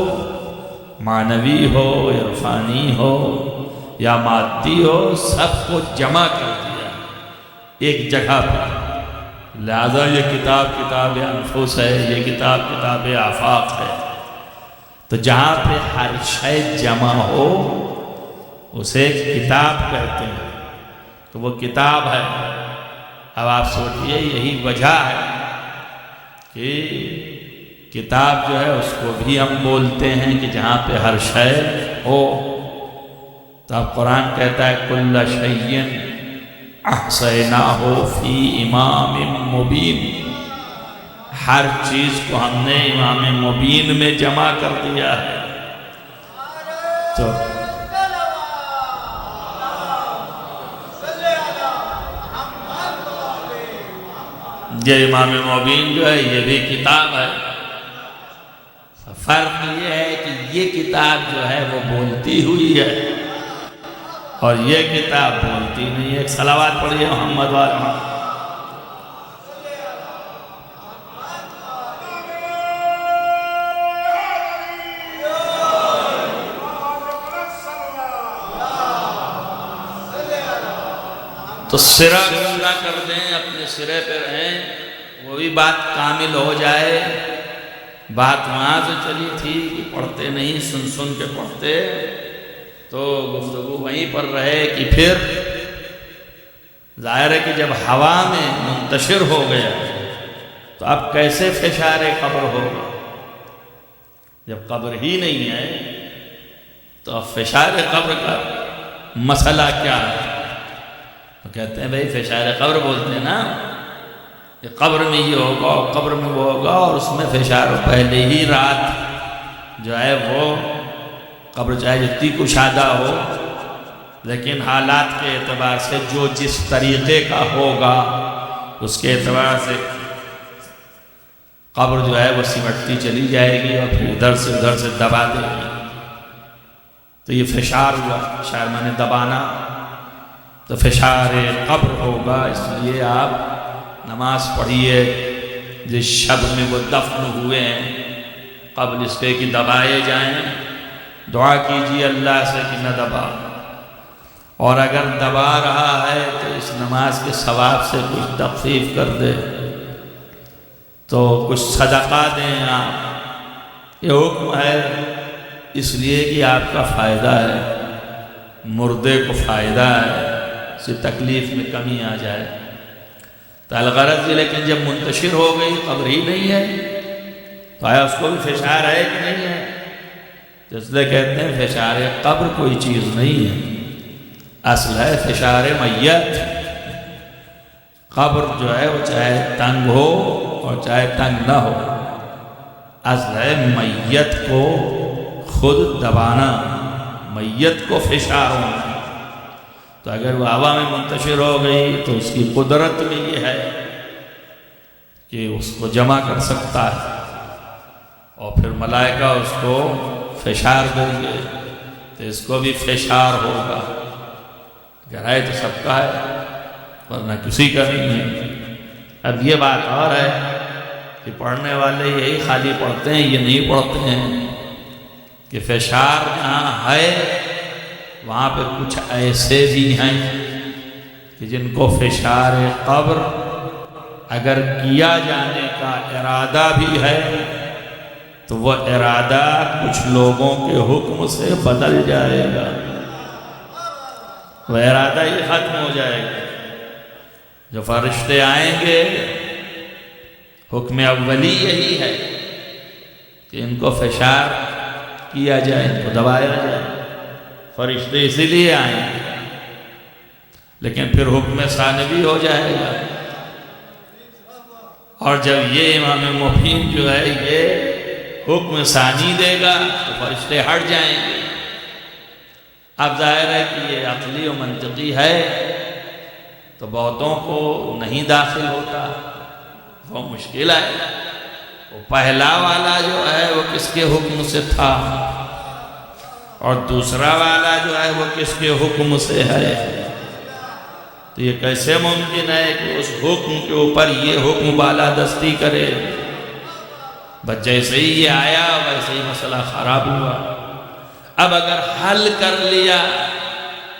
معنوی ہو، عرفانی ہو یا مادی ہو، سب کو جمع کر دیا ایک جگہ پر۔ لہذا یہ کتاب کتاب انفس ہے، یہ کتاب کتاب آفاق ہے۔ تو جہاں پہ ہر شے جمع ہو اسے کتاب کہتے ہیں، تو وہ کتاب ہے۔ اب آپ سوچئے یہی وجہ ہے کہ کتاب جو ہے اس کو بھی ہم بولتے ہیں کہ جہاں پہ ہر شے ہو۔ تو اب قرآن کہتا ہے کل شیء احصیناہ فی امام مبین، ہر چیز کو ہم نے امام مبین میں جمع کر دیا ہے۔ تو یہ امام مبین جو ہے یہ بھی کتاب ہے۔ فرق یہ ہے کہ یہ کتاب جو ہے وہ بولتی ہوئی ہے اور یہ کتاب بولتی نہیں ہے۔ ایک صلوات پڑھیے محمد والے۔ تو سرا گنگا کر دیں، اپنے سرے پہ رہیں، وہ بھی بات کامل ہو جائے۔ بات وہاں سے چلی تھی کہ پڑھتے نہیں، سن سن کے پڑھتے، تو گفتگو وہیں پر رہے کہ پھر ظاہر ہے کہ جب ہوا میں منتشر ہو گیا تو اب کیسے فشار قبر ہوگا؟ جب قبر ہی نہیں ہے تو اب فشار قبر کا مسئلہ کیا ہے؟ تو کہتے ہیں بھائی فشار قبر بولتے ہیں نا، کہ قبر میں یہ ہوگا اور قبر میں وہ ہوگا، اور اس میں فشار پہلے ہی رات جو ہے وہ قبر چاہے جتنی کشادہ ہو لیکن حالات کے اعتبار سے جو جس طریقے کا ہوگا اس کے اعتبار سے قبر جو ہے وہ سمٹتی چلی جائے گی اور پھر ادھر سے دبا دے گی. تو یہ فشار ہوا، فشار میں نے دبانا، تو فشار قبر ہوگا. اس لیے آپ نماز پڑھیے جس شب میں وہ دفن ہوئے ہیں، قبل اس کے کہ دبائے جائیں دعا کیجیے اللہ سے کہ نہ دبا، اور اگر دبا رہا ہے تو اس نماز کے ثواب سے کچھ تخفیف کر دے، تو کچھ صدقہ دیں آپ. یہ حکم ہے اس لیے کہ آپ کا فائدہ ہے، مردے کو فائدہ ہے، اس سے تکلیف میں کمی آ جائے. تو الغرض یہ، لیکن جب منتشر ہو گئی قبر ہی نہیں ہے تو آیا اس کو بھی فشار ہے کہ نہیں ہے؟ تو اس لیے کہتے ہیں فشار قبر کوئی چیز نہیں ہے، اصل ہے فشار میت. قبر جو ہے وہ چاہے تنگ ہو اور چاہے تنگ نہ ہو، اصل ہے میت کو خود دبانا، میت کو فشار ہونا. تو اگر وہ ہوا میں منتشر ہو گئی تو اس کی قدرت میں یہ ہے کہ اس کو جمع کر سکتا ہے، اور پھر ملائکہ اس کو فشار دیں گے تو اس کو بھی فشار ہوگا. گہرائی تو سب کا ہے ورنہ کسی کا نہیں ہے. اب یہ بات اور ہے کہ پڑھنے والے یہی خالی پڑھتے ہیں، یہ نہیں پڑھتے ہیں کہ فشار جہاں ہے وہاں پہ کچھ ایسے بھی ہیں کہ جن کو فشار قبر اگر کیا جانے کا ارادہ بھی ہے تو وہ ارادہ کچھ لوگوں کے حکم سے بدل جائے گا، وہ ارادہ ہی ختم ہو جائے گا. جو فرشتے آئیں گے حکم اولی یہی ہے کہ ان کو فشار کیا جائے، ان کو دبایا جائے. فرشتے اسی لیے آئیں گے، لیکن پھر حکم ثانوی ہو جائے گا. اور جب یہ امام مبین جو ہے یہ حکم ثانی دے گا تو فرشتے ہٹ جائیں گے. اب ظاہر ہے کہ یہ عقلی و منطقی ہے تو بہتوں کو نہیں داخل ہوتا، وہ مشکل ہے. وہ پہلا والا جو ہے وہ کس کے حکم سے تھا اور دوسرا والا جو ہے وہ کس کے حکم سے ہے؟ تو یہ کیسے ممکن ہے کہ اس حکم کے اوپر یہ حکم بالادستی کرے؟ بس جیسے ہی یہ آیا ویسے ہی مسئلہ خراب ہوا. اب اگر حل کر لیا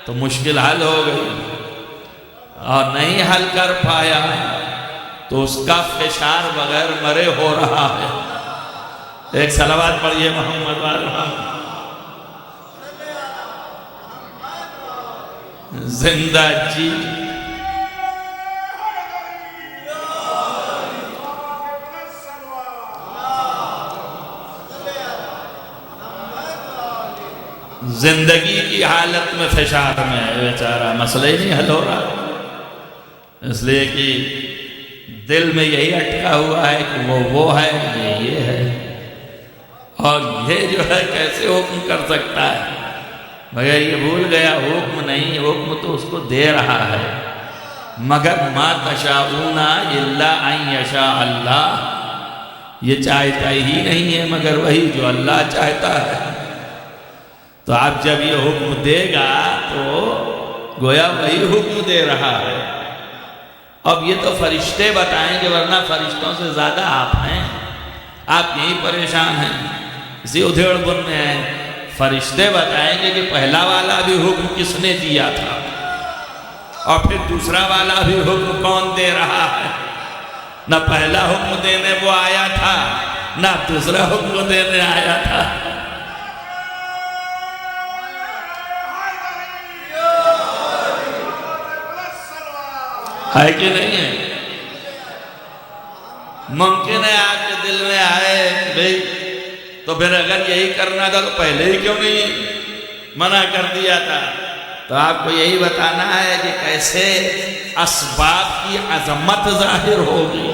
تو مشکل حل ہو گئی، اور نہیں حل کر پایا تو اس کا فشار بغیر مرے ہو رہا ہے. ایک صلوات پڑھیے محمد والا. زندہ جی زندگی کی حالت میں فشار میں ہے بیچارہ، مسئلہ ہی نہیں حل ہو رہا، اس لیے کہ دل میں یہی اٹکا ہوا ہے کہ وہ ہے یہ ہے، اور یہ جو ہے کیسے حکم کر سکتا ہے؟ مگر یہ بھول گیا حکم نہیں، حکم تو اس کو دے رہا ہے. مگر ما تشاءون الا ان یشاء اللہ، یہ چاہتا ہی نہیں ہے مگر وہی جو اللہ چاہتا ہے. تو آپ جب یہ حکم دے گا تو گویا وہی حکم دے رہا ہے. اب یہ تو فرشتے بتائیں گے، ورنہ فرشتوں سے زیادہ آپ ہیں، آپ یہی پریشان ہیں، اسی ادھیڑ بن میں ہیں. فرشتے بتائیں گے کہ پہلا والا بھی حکم کس نے دیا تھا اور پھر دوسرا والا بھی حکم کون دے رہا ہے. نہ پہلا حکم دینے وہ آیا تھا نہ دوسرا حکم دینے آیا تھا. ہے کہ نہیں ہے؟ ممکن ہے آپ کے دل میں آئے بھئی تو پھر اگر یہی کرنا تھا تو پہلے ہی کیوں نہیں منع کر دیا تھا؟ تو آپ کو یہی بتانا ہے کہ کیسے اسباب کی عظمت ظاہر ہوگی،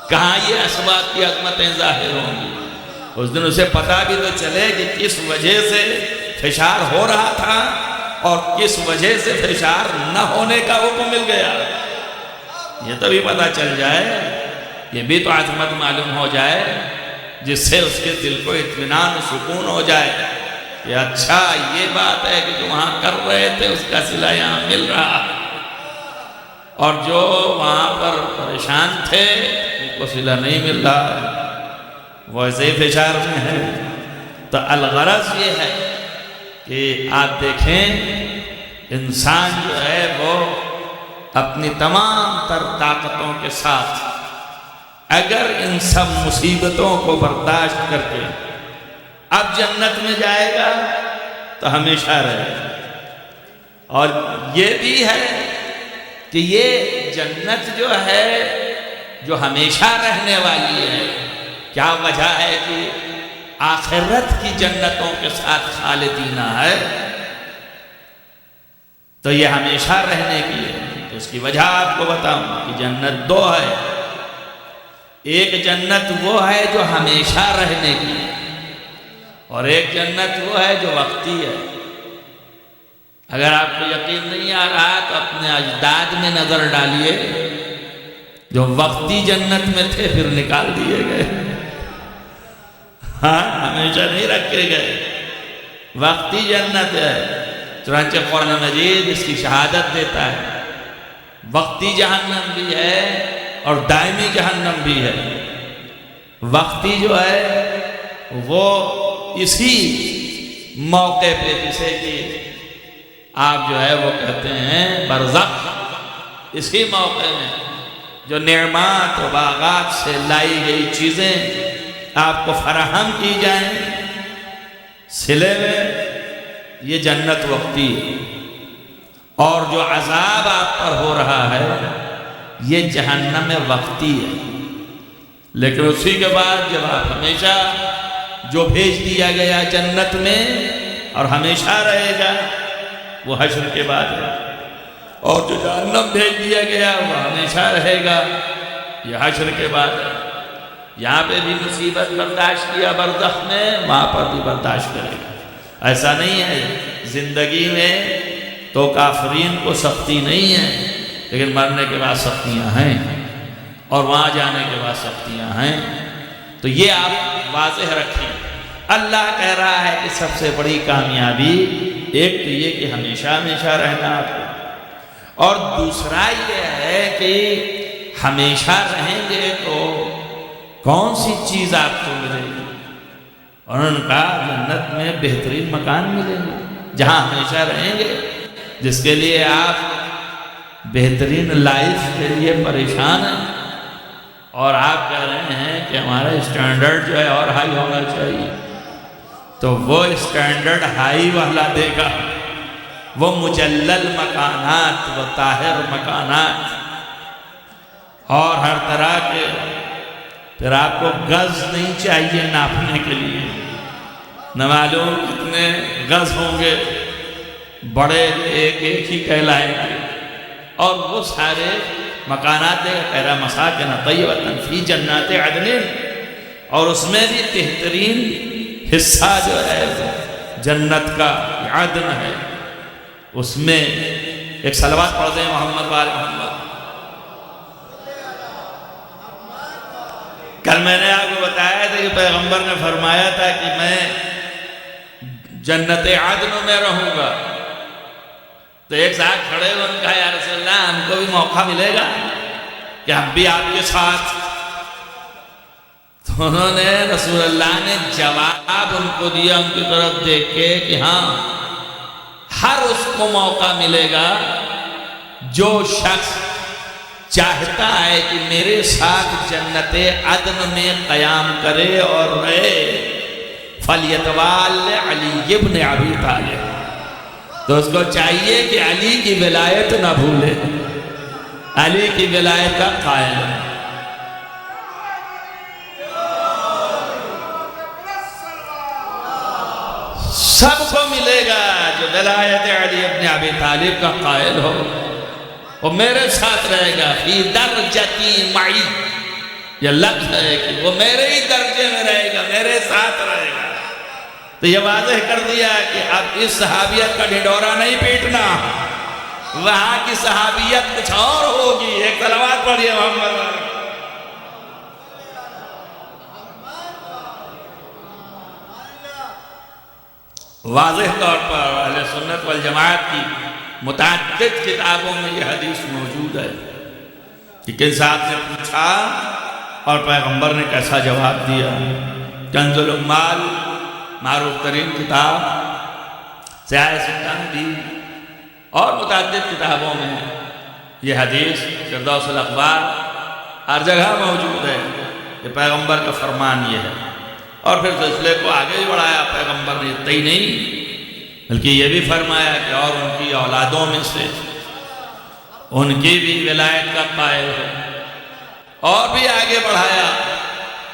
کہاں یہ اسباب کی عظمتیں ظاہر ہوں گی. اس دن اسے پتہ بھی تو چلے کہ کس وجہ سے فشار ہو رہا تھا اور کس وجہ سے فشار نہ ہونے کا حکم مل گیا، یہ تو بھی پتہ چل جائے، یہ بھی تو عظمت معلوم ہو جائے، جس سے اس کے دل کو اطمینان و سکون ہو جائے کہ اچھا یہ بات ہے کہ جو وہاں کر رہے تھے اس کا صلہ یہاں مل رہا، اور جو وہاں پر پریشان تھے ان کو صلہ نہیں مل رہا، وہ ایسے ہی فشار میں ہے۔ تو الغرض یہ ہے کہ آپ دیکھیں انسان جو ہے وہ اپنی تمام تر طاقتوں کے ساتھ اگر ان سب مصیبتوں کو برداشت کر کے اب جنت میں جائے گا تو ہمیشہ رہے گا، اور یہ بھی ہے کہ یہ جنت جو ہے جو ہمیشہ رہنے والی ہے، کیا وجہ ہے کہ آخرت کی جنتوں کے ساتھ خالدینہ ہے، تو یہ ہمیشہ رہنے کی ہے۔ تو اس کی وجہ آپ کو بتاؤں کہ جنت دو ہے، ایک جنت وہ ہے جو ہمیشہ رہنے کی ہے، اور ایک جنت وہ ہے جو وقتی ہے۔ اگر آپ کو یقین نہیں آ رہا تو اپنے اجداد میں نظر ڈالیے، جو وقتی جنت میں تھے پھر نکال دیے گئے، ہاں ہمیشہ نہیں رکھے گئے، وقتی جنت ہے۔ چنانچہ قرآن مجید اس کی شہادت دیتا ہے، وقتی جہنم بھی ہے اور دائمی جہنم بھی ہے۔ وقتی جو ہے وہ اسی موقع پہ جسے کہ آپ جو ہے وہ کہتے ہیں برزخ، اسی موقع میں جو نعمات و باغات سے لائی گئی چیزیں آپ کو فراہم کی جائیں صلے میں، یہ جنت وقتی ہے، اور جو عذاب آپ پر ہو رہا ہے یہ جہنم وقتی ہے۔ لیکن اسی کے بعد جب آپ ہمیشہ جو بھیج دیا گیا جنت میں اور ہمیشہ رہے گا وہ حشر کے بعد ہے، اور جو جہنم بھیج دیا گیا وہ ہمیشہ رہے گا، یہ حشر کے بعد ہے۔ یہاں پہ بھی مصیبت برداشت کیا برزخ میں، وہاں پر بھی برداشت کرے گا۔ ایسا نہیں ہے زندگی میں تو کافرین کو سختی نہیں ہے، لیکن مرنے کے بعد سختیاں ہیں، اور وہاں جانے کے بعد سختیاں ہیں۔ تو یہ آپ واضح رکھیں، اللہ کہہ رہا ہے کہ سب سے بڑی کامیابی ایک تو یہ کہ ہمیشہ ہمیشہ رہنا آپ کو، اور دوسرا یہ ہے کہ ہمیشہ رہیں گے تو کون سی چیز آپ کو ملے گی؟ اور ان کا جنت میں بہترین مکان ملے گا جہاں ہمیشہ رہیں گے، جس کے لیے آپ بہترین لائف کے لیے پریشان ہیں، اور آپ کہہ رہے ہیں کہ ہمارا اسٹینڈرڈ جو ہے اور ہائی ہونا چاہیے، تو وہ اسٹینڈرڈ ہائی والا دے گا، وہ مجلل مکانات، وہ طاہر مکانات، اور ہر طرح کے، پھر آپ کو گز نہیں چاہیے ناپنے کے لیے، نہ معلوم کتنے گز ہوں گے، بڑے ایک ایک ہی کہلائیں گے، اور وہ سارے مکانات تیرا مساکن طیبۃ فی جنات عدن، اور اس میں بھی بہترین حصہ جو ہے جنت کا عدن ہے، اس میں ایک صلوات پڑھ دیں محمد وآل محمد۔ کل میں نے آپ کو بتایا تھا کہ پیغمبر نے فرمایا تھا کہ میں جنت عدن میں رہوں گا، تو ایک ساتھ کھڑے ہوئے ان کہا یا رسول اللہ ہم کو بھی موقع ملے گا کہ ہم بھی آپ کے ساتھ؟ تو انہوں نے رسول اللہ نے جواب ان کو دیا ان کی طرف دیکھ کے کہ ہاں ہر اس کو موقع ملے گا جو شخص چاہتا ہے کہ میرے ساتھ جنت عدن میں قیام کرے اور رہے، فَلْيَتَوَالَّ عَلِيِّ بْنِ أَبِي طَالِبٍ، تو اس کو چاہیے کہ علی کی ولایت نہ بھولے، علی کی ولایت کا قائل ہے۔ سب کو ملے گا جو ولایت علی ابن ابی طالب کا قائل ہو، وہ میرے ساتھ رہے گا، فی درجتی معی، یہ لفظ ہے کہ وہ میرے ہی درجے میں رہے گا، میرے ساتھ رہے گا، تو یہ واضح کر دیا کہ اب اس صحابیت کا ڈھنڈورا نہیں پیٹنا، وہاں کی صحابیت کچھ اور ہوگی. ایک صلوات پڑھیے محمد والے. واضح طور پر اہل سنت والجماعت کی متعدد کتابوں میں یہ حدیث موجود ہے کہ کن صاحب نے پوچھا اور پیغمبر نے کیسا جواب دیا. کنز الاموال معروف ترین کتاب، سیاہ ستہ بھی اور متعدد کتابوں میں یہ حدیث فردوس الاقوال ہر جگہ موجود ہے کہ پیغمبر کا فرمان یہ ہے. اور پھر سلسلے کو آگے ہی بڑھایا پیغمبر نے. اتنا ہی نہیں بلکہ یہ بھی فرمایا کہ اور ان کی اولادوں میں سے ان کی بھی ولایت کا قائل ہے. اور بھی آگے بڑھایا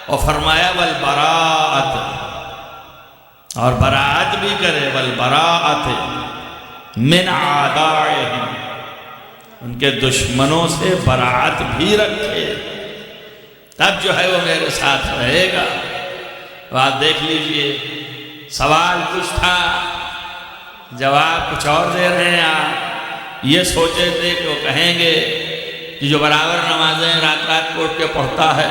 اور فرمایا والبراءت، اور براءت بھی کرے، والبراءت من اعدائهم، ان کے دشمنوں سے براءت بھی رکھے، تب جو ہے وہ میرے ساتھ رہے گا. آپ دیکھ لیجئے سوال کچھ تھا، جواب کچھ اور دے رہے ہیں. آپ یہ سوچے تھے کہ وہ کہیں گے کہ جو برابر نمازیں رات رات کو اٹھ کے پڑھتا ہے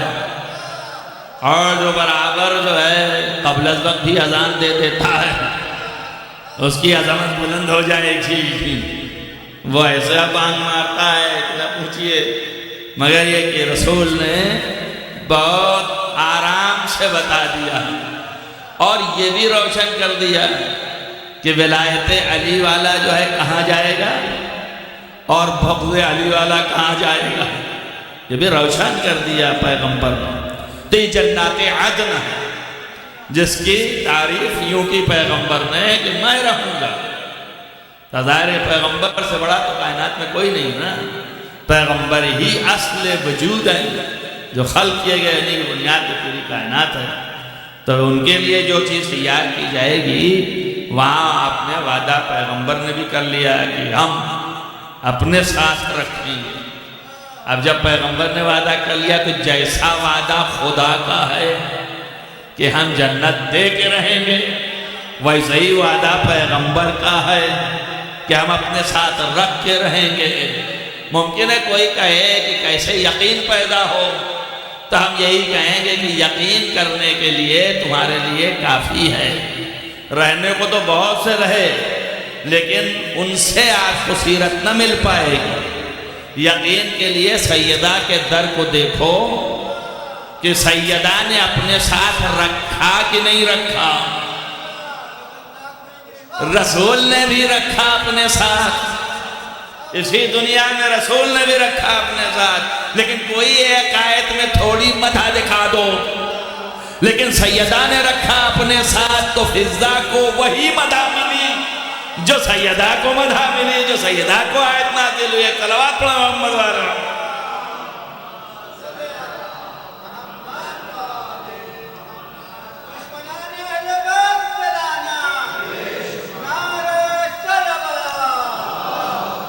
اور جو برابر جو ہے قبل از وقت بھی اذان دے دیتا ہے اس کی عظمت بلند ہو جائے گی، وہ ایسا بانگ مارتا ہے کہ نہ پوچھئے. مگر یہ کہ رسول نے بہت آرام سے بتا دیا اور یہ بھی روشن کر دیا کہ ولایت علی والا جو ہے کہاں جائے گا اور بغض علی والا کہاں جائے گا، یہ بھی روشن کر دیا پیغمبر نے. تو یہ جنات عدن ہے جس کی تعریف یوں کی پیغمبر نے کہ میں رہوں گا. ظاہر پیغمبر سے بڑا تو کائنات میں کوئی نہیں نا، پیغمبر ہی اصل وجود ہے جو خلق کیے گئے نہیں کہ بنیاد پہ پوری کائنات ہے. تو ان کے لیے جو چیز تیار کی جائے گی وہاں آپ نے وعدہ پیغمبر نے بھی کر لیا کہ ہم اپنے ساتھ رکھیں گے. اب جب پیغمبر نے وعدہ کر لیا تو جیسا وعدہ خدا کا ہے کہ ہم جنت دے کے رہیں گے، ویسا ہی وعدہ پیغمبر کا ہے کہ ہم اپنے ساتھ رکھ کے رہیں گے. ممکن ہے کوئی کہے کہ کیسے یقین پیدا ہو، تو ہم یہی کہیں گے کہ یقین کرنے کے لیے تمہارے لیے کافی ہے. رہنے کو تو بہت سے رہے لیکن ان سے آپ کو سیرت نہ مل پائے گی. یقین کے لیے سیدہ کے در کو دیکھو کہ سیدہ نے اپنے ساتھ رکھا کہ نہیں رکھا. رسول نے بھی رکھا اپنے ساتھ، اسی دنیا میں رسول نے بھی رکھا اپنے ساتھ. لیکن کوئی ایک آیت میں تھوڑی مدح دکھا دو، لیکن سیدہ نے رکھا اپنے ساتھ تو فضہ کو وہی مدح ملی جو سیدہ کو مدح ملی، جو سیدہ کو آیت نازل ہوئی. صلوات پڑھو محمد والا.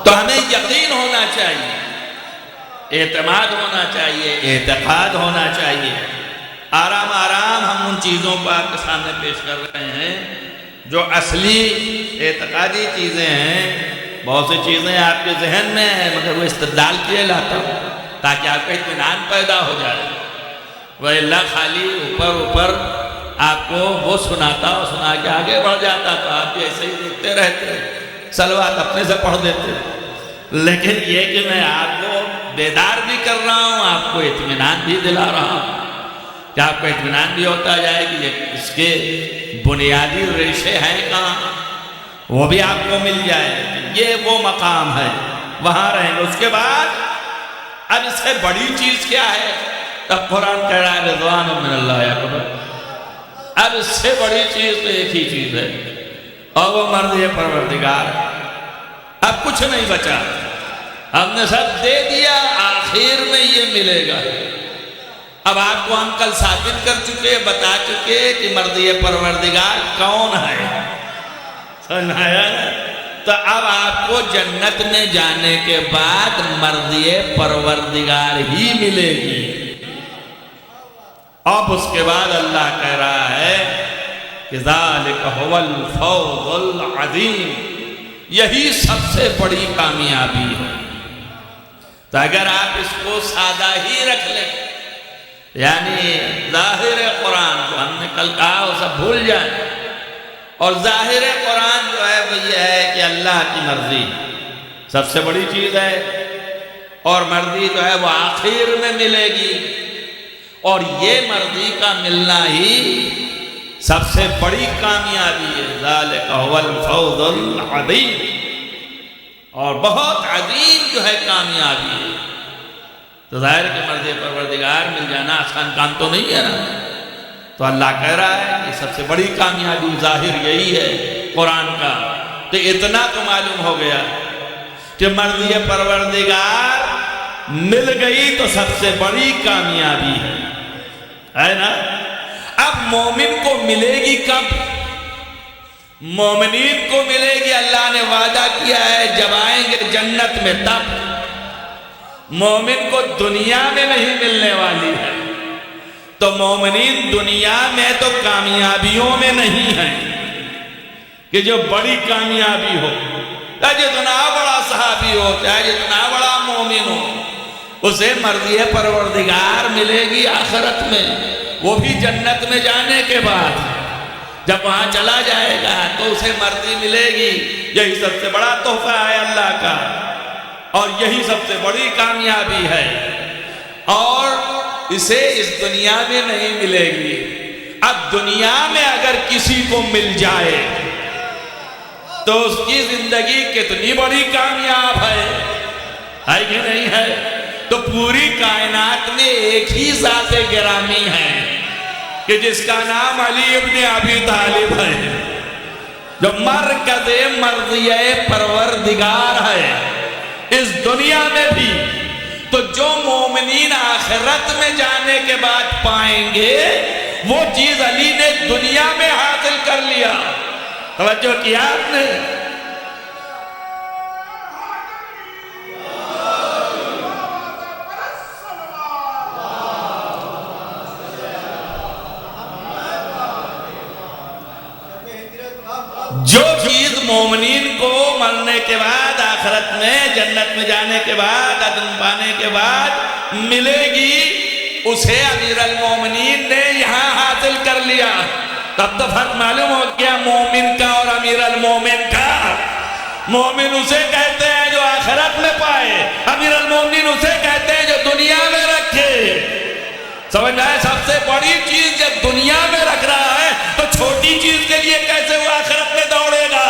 تو ہمیں یقین ہونا چاہیے، اعتماد ہونا چاہیے، اعتقاد ہونا چاہیے. آرام آرام ہم ان چیزوں کو آپ کے سامنے پیش کر رہے ہیں جو اصلی اعتقادی چیزیں ہیں. بہت سی چیزیں آپ کے ذہن میں ہیں مگر وہ استدلال کیے لاتا ہوں تاکہ آپ کا اطمینان پیدا ہو جائے. وَإِلَّا خالی اوپر آپ کو وہ سناتا اور سنا کے آگے بڑھ جاتا تو آپ بھی ایسے ہی دیکھتے رہتے، صلوات اپنے سے پڑھ دیتے. لیکن یہ کہ میں آپ کو بیدار بھی کر رہا ہوں، آپ کو اطمینان بھی دلا رہا ہوں کہ آپ کو اطمینان بھی ہوتا جائے کہ اس کے بنیادی ریشے ہیں کہاں، وہ بھی آپ کو مل جائے. یہ وہ مقام ہے، وہاں رہیں گے. اس کے بعد اب اس سے بڑی چیز کیا ہے؟ تب قرآن کہہ رہا ہے رضوان من اللہ اکبر. اب اس سے بڑی چیز تو ایک ہی چیز ہے اور وہ مرضی پروردگار. اب کچھ نہیں بچا، ہم نے سب دے دیا، آخر میں یہ ملے گا. اب آپ کو ہم کل ثابت کر چکے، بتا چکے کہ مرضی پروردگار کون ہے. سمجھایا نا؟ تو اب آپ کو جنت میں جانے کے بعد مرضی پروردگار ہی ملے گی. اب اس کے بعد اللہ کہہ رہا ہے کہ ذالک هو الفوز العظیم، یہی سب سے بڑی کامیابی ہے۔ تو اگر آپ اس کو سادہ ہی رکھ لیں، یعنی ظاہر قرآن جو ہم نے کل کہا وہ سب بھول جائیں، اور ظاہر قرآن جو ہے وہ یہ ہے کہ اللہ کی مرضی سب سے بڑی چیز ہے، اور مرضی جو ہے وہ آخر میں ملے گی، اور یہ مرضی کا ملنا ہی سب سے بڑی کامیابی ہے۔ ذالک هو الفوز العظیم، اور بہت عظیم جو ہے کامیابی ہے۔ تو ظاہر کہ مرضی پروردگار مل جانا آسان کام تو نہیں ہے نا، تو اللہ کہہ رہا ہے کہ سب سے بڑی کامیابی ظاہر یہی ہے قرآن کا۔ تو اتنا تو معلوم ہو گیا کہ مرضی پروردگار مل گئی تو سب سے بڑی کامیابی ہے نا۔ اب مومن کو ملے گی کب؟ مومنین کو ملے گی، اللہ نے وعدہ کیا ہے جب آئیں گے جنت میں، تب۔ مومن کو دنیا میں نہیں ملنے والی ہے، تو مومنین دنیا میں تو کامیابیوں میں نہیں ہیں کہ جو بڑی کامیابی ہو، چاہے جتنا بڑا صحابی ہو، چاہے جتنا بڑا مومن ہو، اسے مرضی پروردگار ملے گی آخرت میں، وہ بھی جنت میں جانے کے بعد۔ جب وہاں چلا جائے گا تو اسے مرضی ملے گی۔ یہی سب سے بڑا تحفہ ہے اللہ کا، اور یہی سب سے بڑی کامیابی ہے، اور اسے اس دنیا میں نہیں ملے گی۔ اب دنیا میں اگر کسی کو مل جائے تو اس کی زندگی کتنی بڑی کامیاب ہے کہ نہیں ہے؟ تو پوری کائنات میں ایک ہی ذات گرامی ہے کہ جس کا نام علی ابن ابی طالب ہے، جو مرکز مرضیہ پروردگار ہے اس دنیا میں بھی۔ تو جو مومنین آخرت میں جانے کے بعد پائیں گے وہ چیز علی نے دنیا میں حاصل کر لیا۔ توجہ کیا آپ نے؟ جو چیز مومنین کو مرنے کے بعد آخرت میں جنت میں جانے کے بعد عدن پانے کے بعد ملے گی، اسے امیر المومنین نے یہاں حاصل کر لیا۔ تب تو فرق معلوم ہو گیا مومن کا اور امیر المومن کا۔ مومن اسے کہتے ہیں جو آخرت میں پائے، امیر المومنین اسے کہتے ہیں جو دنیا میں رکھے۔ سمجھ آئے؟ سب سے بڑی چیز جب دنیا میں رکھ رہا ہے تو چھوٹی چیز کے لیے کیسے وہ آخرت میں دوڑے گا؟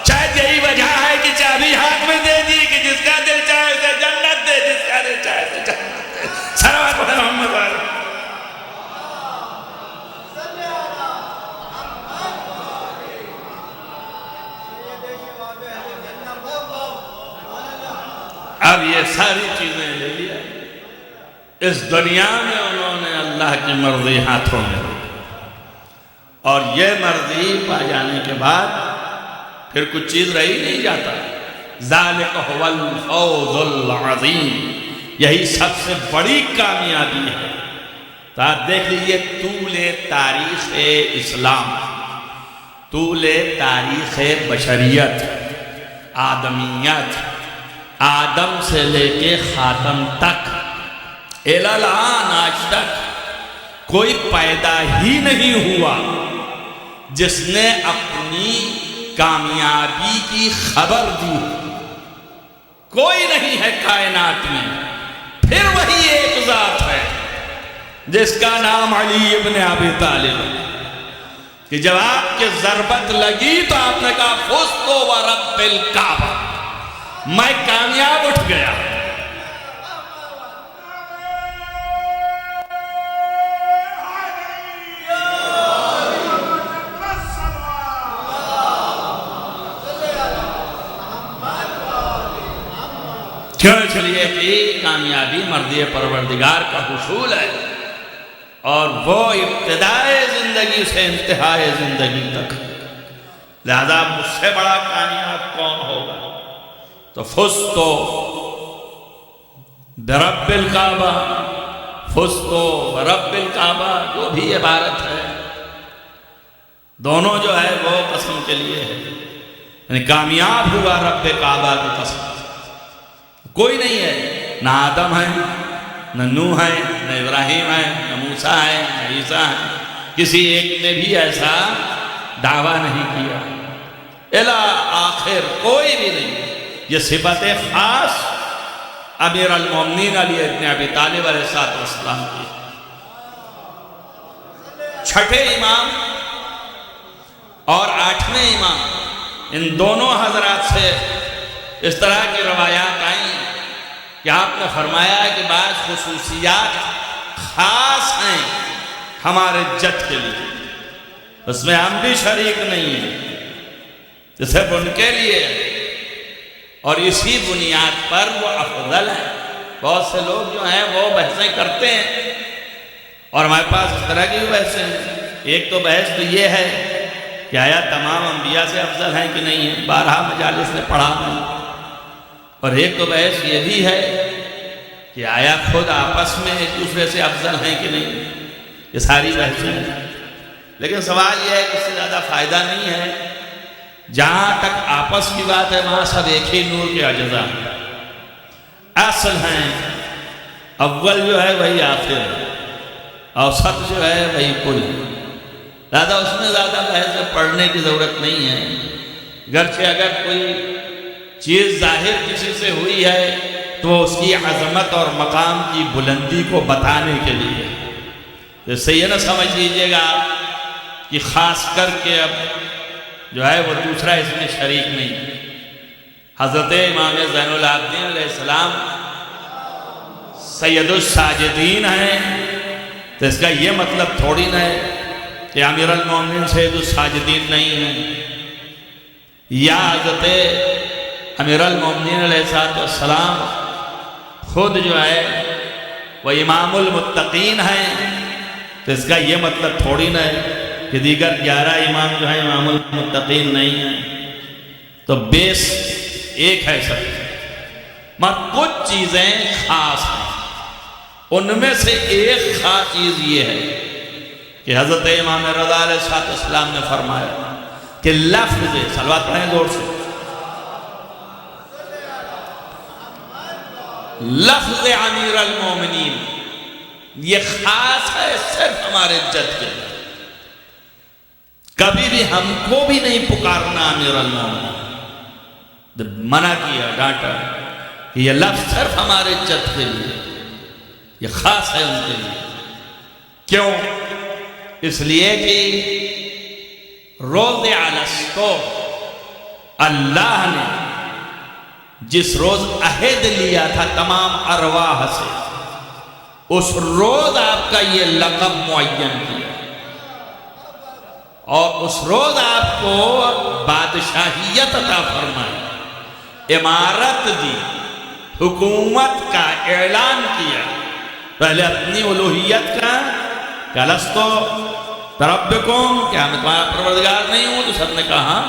شاید یہی وجہ ہے کہ چابی ہاتھ میں دے دی کہ جس کا دل چاہے اسے جنت دے، جس کا دل چاہے اسے جنت دے۔ صلوات محمد علیہ۔ اب یہ ساری چیزیں لے لیا، اس دنیا میں انہوں نے اللہ کی مرضی ہاتھوں میں لی، اور یہ مرضی پا جانے کے بعد پھر کچھ چیز رہی نہیں جاتا۔ ذالک هو الفوز العظیم، یہی سب سے بڑی کامیابی ہے۔ تو آپ دیکھ لیجئے طول تاریخ اسلام، طول تاریخ بشریت، آدمیت، آدم سے لے کے خاتم تک، الان آج تک کوئی پیدا ہی نہیں ہوا جس نے اپنی کامیابی کی خبر دی۔ کوئی نہیں ہے کائنات میں۔ پھر وہی ایک ذات ہے جس کا نام علی ابن ابی طالب ہے، کہ جب آپ کے ضربت لگی تو آپ نے کہا فزت ورب الکعبہ، میں کامیاب اٹھ گیا۔ کیوں؟ چلیے کہ کامیابی مرضی پروردگار کا حصول ہے، اور وہ ابتدائے زندگی سے انتہائے زندگی تک، لہذا مجھ سے بڑا کامیاب کون ہوگا؟ تو فزتو برب الکعبہ، فزتو برب الکعبہ، جو بھی عبارت ہے دونوں جو ہے وہ قسم کے لیے ہے، یعنی کامیاب ہوا رب کعبہ کی قسم۔ کوئی نہیں ہے، نہ آدم ہے، نہ نوح ہے، نہ ابراہیم ہے، نہ موسیٰ ہے، نہ عیسیٰ ہے، کسی ایک نے بھی ایسا دعویٰ نہیں کیا، الی آخر کوئی بھی نہیں۔ یہ صفت خاص امیر المومنین علی ابن ابی طالب علیہ السلام کی۔ چھٹے امام اور آٹھویں امام، ان دونوں حضرات سے اس طرح کی روایات آئیں کہ آپ نے فرمایا کہ بعض خصوصیات خاص ہیں ہمارے جد کے لیے، اس میں ہم بھی شریک نہیں ہیں، جو صرف ان کے لیے ہے، اور اسی بنیاد پر وہ افضل ہیں۔ بہت سے لوگ جو ہیں وہ بحثیں کرتے ہیں، اور ہمارے پاس اس طرح کی بھی بحثیں ہیں۔ ایک تو بحث تو یہ ہے کہ آیا تمام انبیاء سے افضل ہیں کہ نہیں ہیں، 12 مجالس نے پڑھا میں، اور ایک تو بحث یہ بھی ہے کہ آیا خود آپس میں ایک دوسرے سے افضل ہیں کہ نہیں۔ یہ ساری بحثیں ہیں، لیکن سوال یہ ہے کہ اس سے زیادہ فائدہ نہیں ہے۔ جہاں تک آپس کی بات ہے وہاں سب ایک ہی نور کے اجزاء ہیں، اصل ہیں، اول جو ہے وہی آخر ہے، اوسط جو ہے وہی کل ہے۔ زیادہ اس میں زیادہ بحث پڑھنے کی ضرورت نہیں ہے، گرچہ اگر کوئی چیز ظاہر کسی سے ہوئی ہے تو اس کی عظمت اور مقام کی بلندی کو بتانے کے لیے، اس سے یہ نہ سمجھ لیجیے گا کہ خاص کر کے اب جو ہے وہ دوسرا اس میں شریک نہیں۔ حضرت امام زین العابدین علیہ السلام سید الساجدین ہیں، تو اس کا یہ مطلب تھوڑی نہ ہے کہ امیر المومنین سید الساجدین نہیں ہیں، یا حضرت امیر المومنین علیہ السلام خود جو ہے وہ امام المتقین ہیں، تو اس کا یہ مطلب تھوڑی نہ ہے کہ دیگر 11 امام جو ہیں امام المتقین نہیں ہیں۔ تو بیس ایک ہے سب، مگر کچھ چیزیں خاص ہیں، ان میں سے ایک خاص چیز یہ ہے کہ حضرت امام رضا علیہ السلام نے فرمایا کہ لفظ، صلوات پڑھیں زور سے، لفظ امیر المومنین یہ خاص ہے صرف ہمارے جد کے لیے، کبھی بھی ہم کو بھی نہیں پکارنا امیر المومنین، منع کیا، ڈانٹا کہ یہ لفظ صرف ہمارے جد کے لیے، یہ خاص ہے ان کے لیے۔ کیوں؟ اس لیے کہ روز الستو اللہ نے جس روز عہد لیا تھا تمام ارواح سے، اس روز آپ کا یہ لقب معین کیا، اور اس روز آپ کو بادشاہیت عطا فرمائی، امارت دی، حکومت کا اعلان کیا، پہلے اپنی الوہیت کا کہ الستو بربکم، کیا میں تمہارا پروردگار نہیں ہوں؟ تو سب نے کہا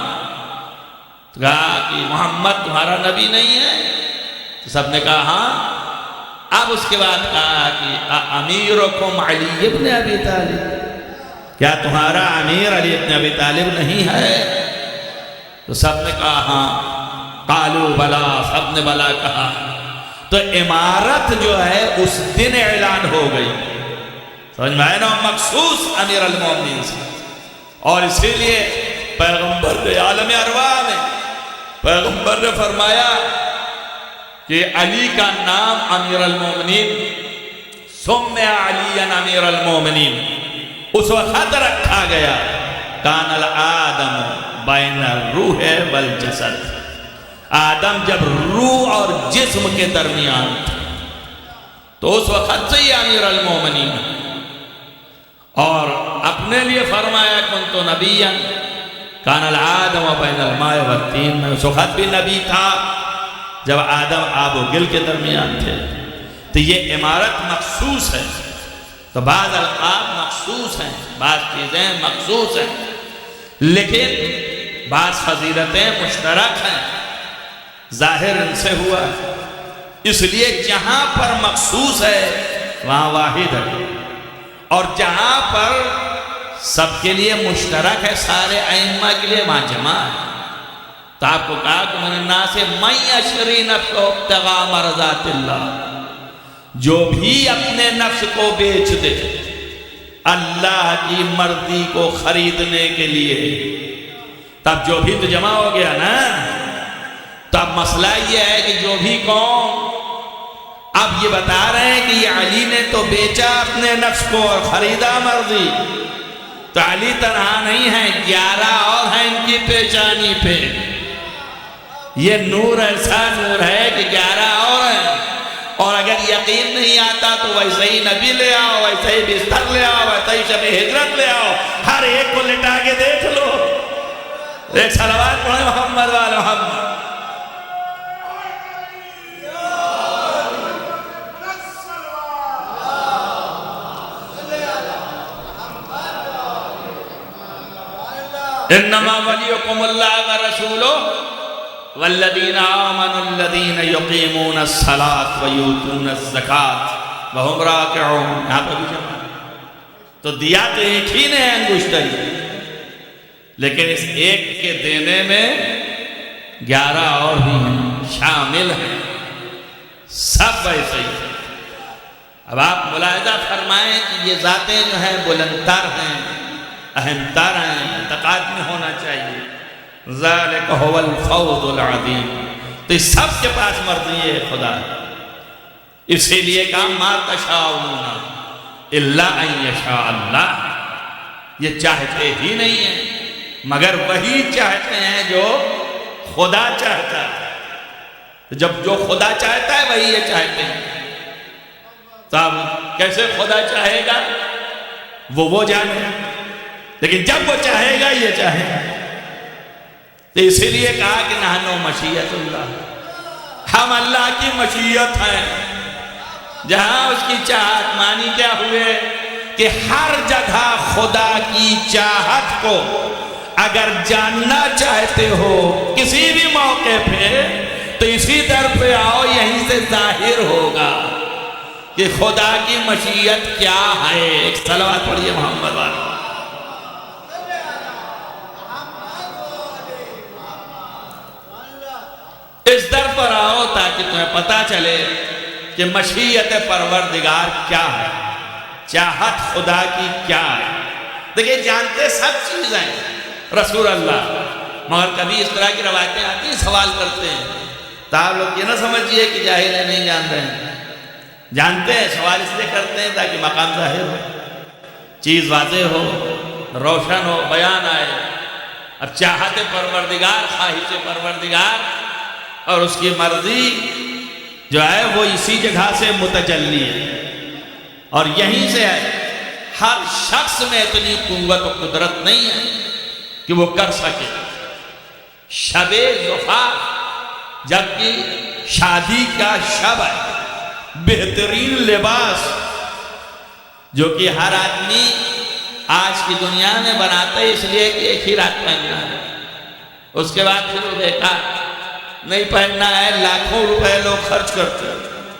کہ محمد تمہارا نبی نہیں ہے؟ تو سب نے کہا ہاں۔ اب اس کے بعد کہا کہ امیرکم علی ابن ابی طالب، کیا تمہارا امیر علی ابن ابی طالب نہیں ہے؟ تو سب نے کہا ہاں۔ قالوا بلا، سب نے بلا کہا۔ تو امارت جو ہے اس دن اعلان ہو گئی، سمجھ میں آئے نا، مخصوص امیر المومنین سے۔ اور اسی لیے پیغمبر نے عالم ارواح میں پیغمبر نے فرمایا کہ علی کا نام امیر المومنین، سمع علی امیر المومنین، اس وقت رکھا گیا کان الآدم بین الروح والجسد، آدم جب روح اور جسم کے درمیان تھا، تو اس وقت سے ہی امیر المومنین، اور اپنے لیے فرمایا کنتو نبیا کان الآدم بین الماء والطین، میں اس وقت بھی نبی تھا جب آدم آب و گل کے درمیان تھے۔ تو یہ عمارت مخصوص ہے، تو بعض القاب مخصوص ہیں، بعض چیزیں مخصوص ہیں، لیکن بعض فضیلتیں مشترک ہیں، ظاہر ان سے ہوا، اس لیے جہاں پر مخصوص ہے وہاں واحد ہے، اور جہاں پر سب کے لیے مشترک ہے، سارے ائمہ کے لیے وہاں جمع ہے۔ تو آپ کو کہا کہ من الناس من یشری نفسہ ابتغاء مرضات اللہ، جو بھی اپنے نفس کو بیچ دے اللہ کی مرضی کو خریدنے کے لیے، تب جو بھی تو جمع ہو گیا نا۔ تب مسئلہ یہ ہے کہ جو بھی کون، اب یہ بتا رہے ہیں کہ یہ علی نے تو بیچا اپنے نفس کو اور خریدا مرضی، تو علی تنہا نہیں ہے، 11 اور ہیں ان کی پیشانی پہ۔ یہ نور ایسا نور ہے کہ 11 اور ہیں، اور اگر یقین نہیں آتا تو ویسے ہی نبی لے آؤ، ویسے ہی بستر لے آؤ، ویسے ہی شب ہجرت لے آؤ، ہر ایک کو لٹا کے دیکھ لو۔ ایک صلوات پڑھیں محمد وآل محمد۔ انما ولیکم اللہ ورسولہ والذین آمنوا الذین یقیمون الصلاة ویؤتون الزکاة وہم راکعون۔ یہاں پر بھی جمع تو دیا تو ایک ہی نے انگشتری، لیکن اس ایک کے دینے میں 11 اور بھی ہیں، شامل ہیں، سب ویسے ہی۔ اب آپ ملاحظہ فرمائیں کہ یہ ذاتیں جو ہیں بلندتر ہیں، اہم تر ہیں، اعتقاد میں ہونا چاہیے۔ ذالک هو الفوز العظیم۔ تو اس سب کے پاس مرضی ہے خدا، اسی لیے کہا ما تشاءون الا ان یشاء اللہ، یہ چاہتے ہی نہیں ہیں مگر وہی چاہتے ہیں جو خدا چاہتا ہے۔ جب جو خدا چاہتا ہے وہی یہ چاہتے ہیں، تو اب کیسے خدا چاہے گا وہ جانے، لیکن جب وہ چاہے گا یہ چاہے گا۔ تو اسی لیے کہا کہ نحن مشیت اللہ، ہم اللہ کی مشیت ہیں۔ جہاں اس کی چاہت مانی کیا ہوئے کہ ہر جگہ خدا کی چاہت کو اگر جاننا چاہتے ہو کسی بھی موقع پہ تو اسی در پہ آؤ، یہیں سے ظاہر ہوگا کہ خدا کی مشیت کیا ہے۔ ایک صلوات پڑھیے محمد والا۔ اس در پر آؤ تاکہ تمہیں پتا چلے کہ مشیت پروردگار کیا ہے، چاہت خدا کی کیا ہے۔ دیکھیں جانتے سب چیزیں رسول اللہ، مگر کبھی اس طرح کی روایتیں آتی ہیں سوال کرتے ہیں، تو آپ لوگ یہ نہ سمجھئے کہ جاہل ہیں، نہیں جان رہے ہیں، جانتے ہیں، سوال اس لیے کرتے ہیں تاکہ مقام ظاہر ہو، چیز واضح ہو، روشن ہو، بیان آئے۔ اب چاہت پروردگار، خواہش پروردگار اور اس کی مرضی جو ہے وہ اسی جگہ سے متجلی ہے، اور یہیں سے ہے۔ ہر شخص میں اتنی قوت و قدرت نہیں ہے کہ وہ کر سکے۔ شب زفاف جبکہ شادی کا شب ہے، بہترین لباس جو کہ ہر آدمی آج کی دنیا میں بناتا ہے اس لیے کہ ایک ہی رات پہننا ہے، اس کے بعد پھر وہ بیکار نہیں پہننا ہے، لاکھوں روپے لوگ خرچ کرتے ہیں۔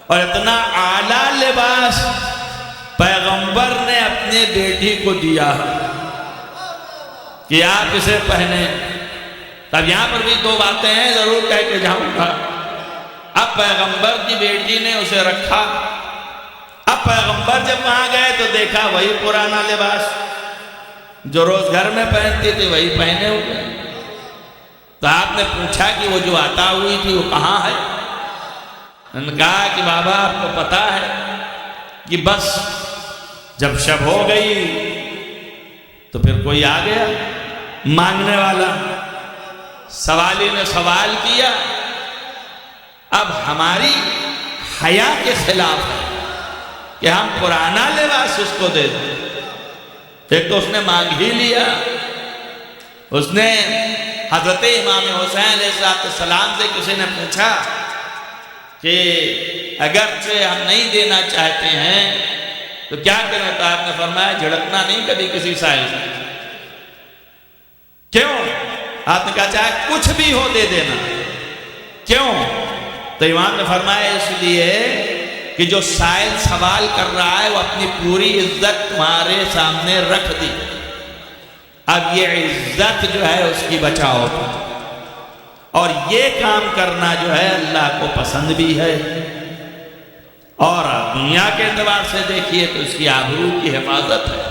اور اتنا اعلیٰ لباس پیغمبر نے اپنے بیٹی کو دیا کہ آپ اسے پہنیں۔ تب یہاں پر بھی دو باتیں ہیں، ضرور کہہ کے جاؤں گا۔ اب پیغمبر کی بیٹی نے اسے رکھا، اب پیغمبر جب وہاں گئے تو دیکھا وہی پرانا لباس جو روز گھر میں پہنتی تھی وہی پہنے ہوئے۔ تو آپ نے پوچھا کہ وہ جو عطا ہوئی تھی وہ کہاں ہے؟ انہوں نے کہا کہ بابا آپ کو پتا ہے کہ بس جب شب ہو گئی تو پھر کوئی آ گیا مانگنے والا، سوالی نے سوال کیا، اب ہماری حیا کے خلاف ہے کہ ہم پرانا لباس اس کو دے دیں۔ ایک تو اس نے مانگ ہی لیا، اس نے حضرت امام حسین علیہ السلام سے کسی نے پوچھا کہ اگرچہ ہم نہیں دینا چاہتے ہیں تو کیا کریں؟ تو آپ نے فرمایا جھڑکنا نہیں کبھی کسی سائل سے۔ کیوں؟ آپ نے کہا چاہے کچھ بھی ہو دے دینا۔ کیوں؟ تو امام نے فرمایا اس لیے کہ جو سائل سوال کر رہا ہے وہ اپنی پوری عزت تمہارے سامنے رکھ دی، اب یہ عزت جو ہے اس کی بچاؤ، اور یہ کام کرنا جو ہے اللہ کو پسند بھی ہے، اور دنیا کے اعتبار سے دیکھیے تو اس کی آبرو کی حفاظت ہے۔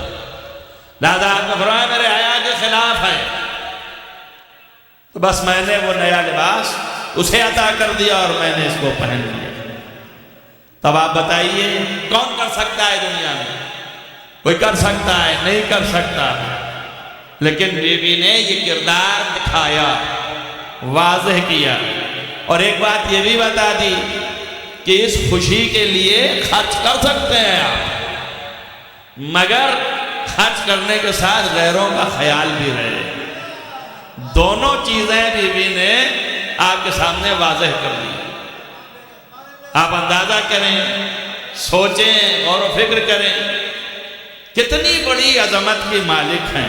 لہذا آپ نے فرمایا میرے حیا کے خلاف ہے، تو بس میں نے وہ نیا لباس اسے عطا کر دیا اور میں نے اس کو پہن لیا۔ تب آپ بتائیے کون کر سکتا ہے دنیا میں؟ کوئی کر سکتا ہے؟ نہیں کر سکتا، لیکن بیوی نے یہ کردار دکھایا، واضح کیا، اور ایک بات یہ بھی بتا دی کہ اس خوشی کے لیے خرچ کر سکتے ہیں آپ، مگر خرچ کرنے کے ساتھ غیروں کا خیال بھی رہے۔ دونوں چیزیں بیوی نے آپ کے سامنے واضح کر دی۔ آپ اندازہ کریں، سوچیں، غور و فکر کریں، کتنی بڑی عظمت کی مالک ہیں۔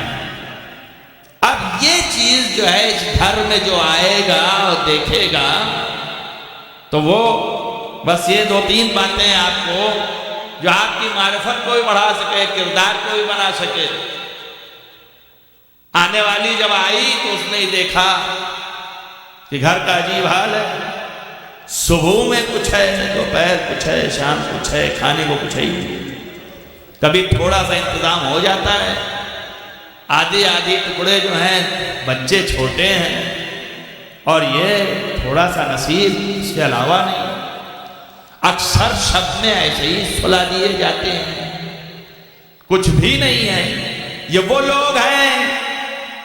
اب یہ چیز جو ہے اس گھر میں جو آئے گا اور دیکھے گا تو وہ بس یہ دو تین باتیں آپ کو جو آپ کی معرفت کو بھی بڑھا سکے، کردار کو بھی بنا سکے۔ آنے والی جب آئی تو اس نے ہی دیکھا کہ گھر کا عجیب حال ہے، صبح میں کچھ ہے، دوپہر کچھ ہے، شام کچھ ہے، کھانے کو کچھ ہے ہی۔ کبھی تھوڑا سا انتظام ہو جاتا ہے، آدھی ٹکڑے جو ہیں، بچے چھوٹے ہیں اور یہ تھوڑا سا نصیب، اس کے علاوہ نہیں۔ اکثر شب میں ایسے ہی سلا دیے جاتے ہیں، کچھ بھی نہیں ہے۔ یہ وہ لوگ ہیں،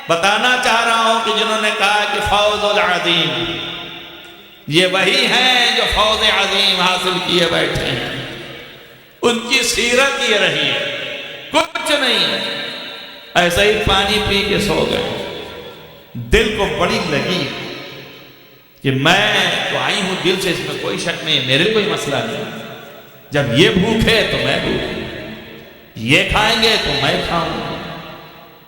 بتانا چاہ رہا ہوں کہ جنہوں نے کہا کہ فوز العظیم، یہ وہی ہیں جو فوز عظیم حاصل کیے بیٹھے ہیں۔ ان کی سیرت یہ رہی ہے، کچھ نہیں، ایسے ہی پانی پی کے سو گئے۔ دل کو بڑی لگی کہ میں تو آئی ہوں دل سے، اس میں کوئی شک نہیں، میرے کوئی مسئلہ نہیں۔ جب یہ بھوکے تو میں بھوک، یہ کھائیں گے تو میں کھاؤں،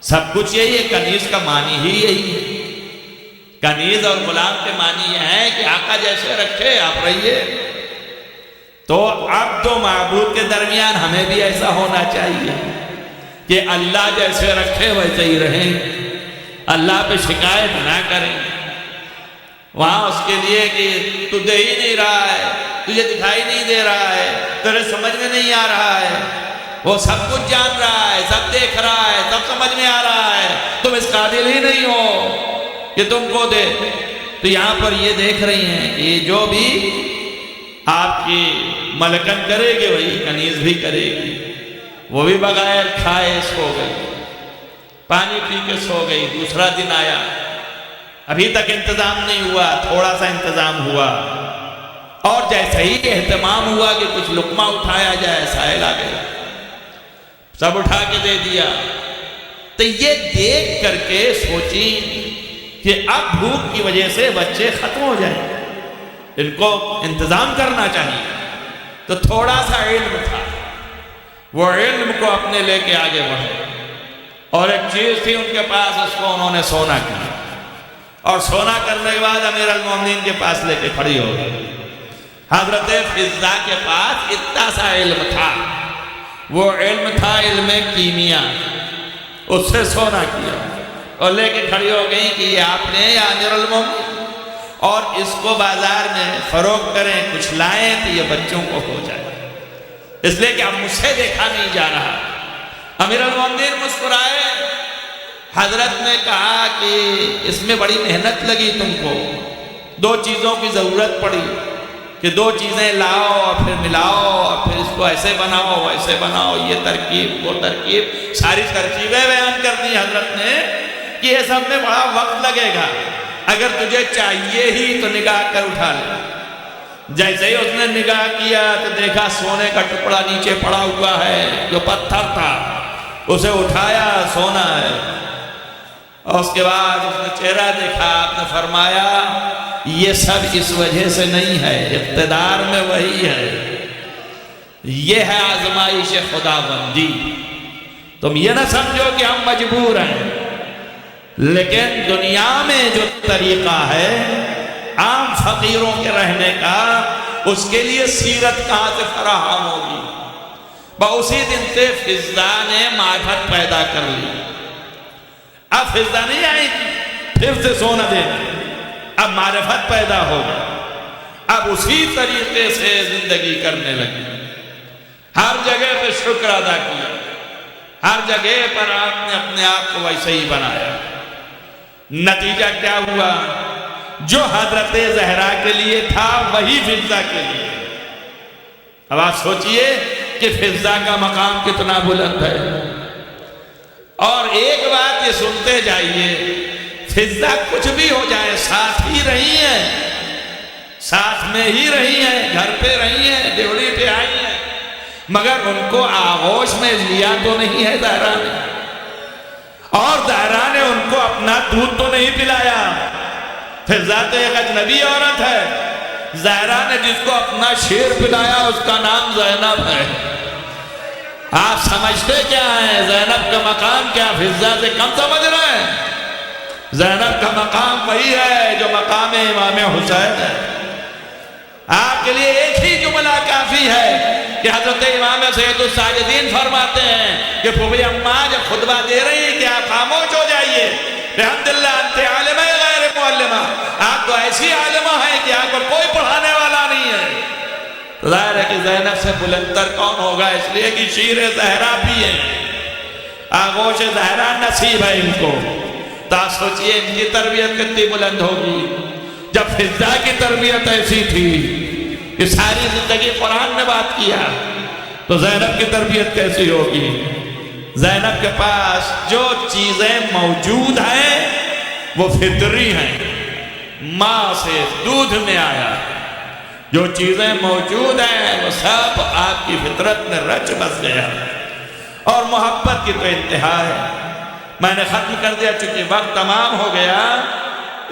سب کچھ یہی ہے۔ کنیز کا معنی ہی یہی ہے۔ کنیز اور غلام کے معنی یہ ہے کہ آقا جیسے رکھے آپ رہیے۔ تو عبد و معبود کے درمیان ہمیں بھی ایسا ہونا چاہیے کہ اللہ جیسے رکھے ویسے ہی رہیں، اللہ پہ شکایت نہ کریں۔ وہاں اس کے لیے کہ تو دے ہی نہیں رہا ہے، تجھے دکھائی نہیں دے رہا ہے، تیرے سمجھ میں نہیں آ رہا ہے، وہ سب کچھ جان رہا ہے، سب دیکھ رہا ہے، سب سمجھ میں آ رہا ہے، تم اس قابل ہی نہیں ہو کہ تم کو دے۔ تو یہاں پر یہ دیکھ رہی ہیں کہ یہ جو بھی آپ کی ملکن کرے گی وہی کنیز بھی کرے گی۔ وہ بھی بغیر کھائے سو گئی، پانی پی کے سو گئی۔ دوسرا دن آیا، ابھی تک انتظام نہیں ہوا، تھوڑا سا انتظام ہوا، اور جیسے ہی اہتمام ہوا کہ کچھ لقمہ اٹھایا جائے، سائل آ گیا، سب اٹھا کے دے دیا۔ تو یہ دیکھ کر کے سوچی کہ اب بھوک کی وجہ سے بچے ختم ہو جائیں، ان کو انتظام کرنا چاہیے۔ تو تھوڑا سا علم تھا، وہ علم کو اپنے لے کے آگے بڑھے، اور ایک چیز تھی ان کے پاس، اس کو انہوں نے سونا کیا، اور سونا کرنے کے بعد امیر المومنین کے پاس لے کے کھڑی ہو گئی۔ حضرت فضہ کے پاس اتنا سا علم تھا، وہ علم تھا علم کیمیا، اس سے سونا کیا اور لے کے کھڑی ہو گئی کہ یہ آپ نے یا امیر المومنین، اور اس کو بازار میں فروخت کریں، کچھ لائیں تو یہ بچوں کو ہو جائے، اس لیے کہ اب مجھ سے دیکھا نہیں جا رہا۔ امیر المومنین مسکرائے۔ حضرت نے کہا کہ اس میں بڑی محنت لگی تم کو، دو چیزوں کی ضرورت پڑی کہ دو چیزیں لاؤ اور پھر ملاؤ اور پھر اس کو ایسے بناؤ ویسے بناؤ، یہ ترکیب وہ ترکیب، ساری ترکیبیں بیان کر دی حضرت نے کہ یہ سب میں بڑا وقت لگے گا، اگر تجھے چاہیے ہی تو نگاہ کر اٹھا لے۔ جیسے ہی اس نے نگاہ کیا تو دیکھا سونے کا ٹکڑا نیچے پڑا ہوا ہے جو پتھر تھا، اسے اٹھایا، سونا ہے۔ اور اس کے بعد اس نے چہرہ دیکھا، آپ نے فرمایا یہ سب اس وجہ سے نہیں ہے، اقتدار میں وہی ہے، یہ ہے آزمائش خدا بندی۔ تم یہ نہ سمجھو کہ ہم مجبور ہیں، لیکن دنیا میں جو طریقہ ہے عام فقیروں کے رہنے کا، اس کے لیے سیرت کہاں سے فراہم ہوگی؟ اسی دن سے فضا نے معرفت پیدا کر لی. اب فضا نہیں آئی پھر سے سونا دینا، اب معرفت پیدا ہوگا. اب اسی طریقے سے زندگی کرنے لگی. ہر جگہ پہ شکر ادا کیا، ہر جگہ پر آپ نے اپنے آپ کو ویسے ہی بنایا. نتیجہ کیا ہوا؟ جو حضرت زہرا کے لیے تھا وہی فضا کے لیے. اب آپ سوچئے کہ فضا کا مقام کتنا بلند ہے. اور ایک بات یہ سنتے جائیے، فضا کچھ بھی ہو جائے ساتھ ہی رہی ہیں، ساتھ میں ہی رہی ہیں، گھر پہ رہی ہیں، ڈیوڑی پہ آئی ہیں، مگر ان کو آغوش میں لیا تو نہیں ہے زہرا نے، اور زہرا نے ان کو اپنا دودھ تو نہیں پلایا. فضا تو ایک اجنبی عورت ہے. زہرا نے جس کو اپنا شیر پلایا اس کا نام زینب ہے. آپ سمجھتے کیا ہیں؟ زینب کا مقام کیا فضا سے کم سمجھ رہے ہیں؟ زینب کا مقام وہی ہے جو مقام امام حسین ہے. آپ کے لیے ایک ہی جملہ کافی ہے کہ حضرت امام سید الساجدین فرماتے ہیں کہ پھوپھی اماں جب خطبہ دے رہی ہیں کہ آپ خاموش ہو جائیے. الحمدللہ انت عالمہ غیر معلمہ، آپ تو ایسی عالمہ ہیں کہ آپ کو کوئی پڑھانے والا نہیں ہے. ظاہر ہے کہ زینب سے بلندر کون ہوگا؟ اس لیے کہ شیر زہرا بھی ہے، آغوش زہرا نصیب ہے ان کو. تو آپ سوچئے ان کی تربیت کتنی بلند ہوگی. جب فضا کی تربیت ایسی تھی کہ ساری زندگی قرآن نے بات کیا، تو زینب کی تربیت کیسی ہوگی؟ زینب کے پاس جو چیزیں موجود ہیں وہ فطری ہیں، ماں سے دودھ میں آیا. جو چیزیں موجود ہیں وہ سب آپ کی فطرت میں رچ بس گیا. اور محبت کی تو انتہا ہے. میں نے ختم کر دیا چونکہ وقت تمام ہو گیا،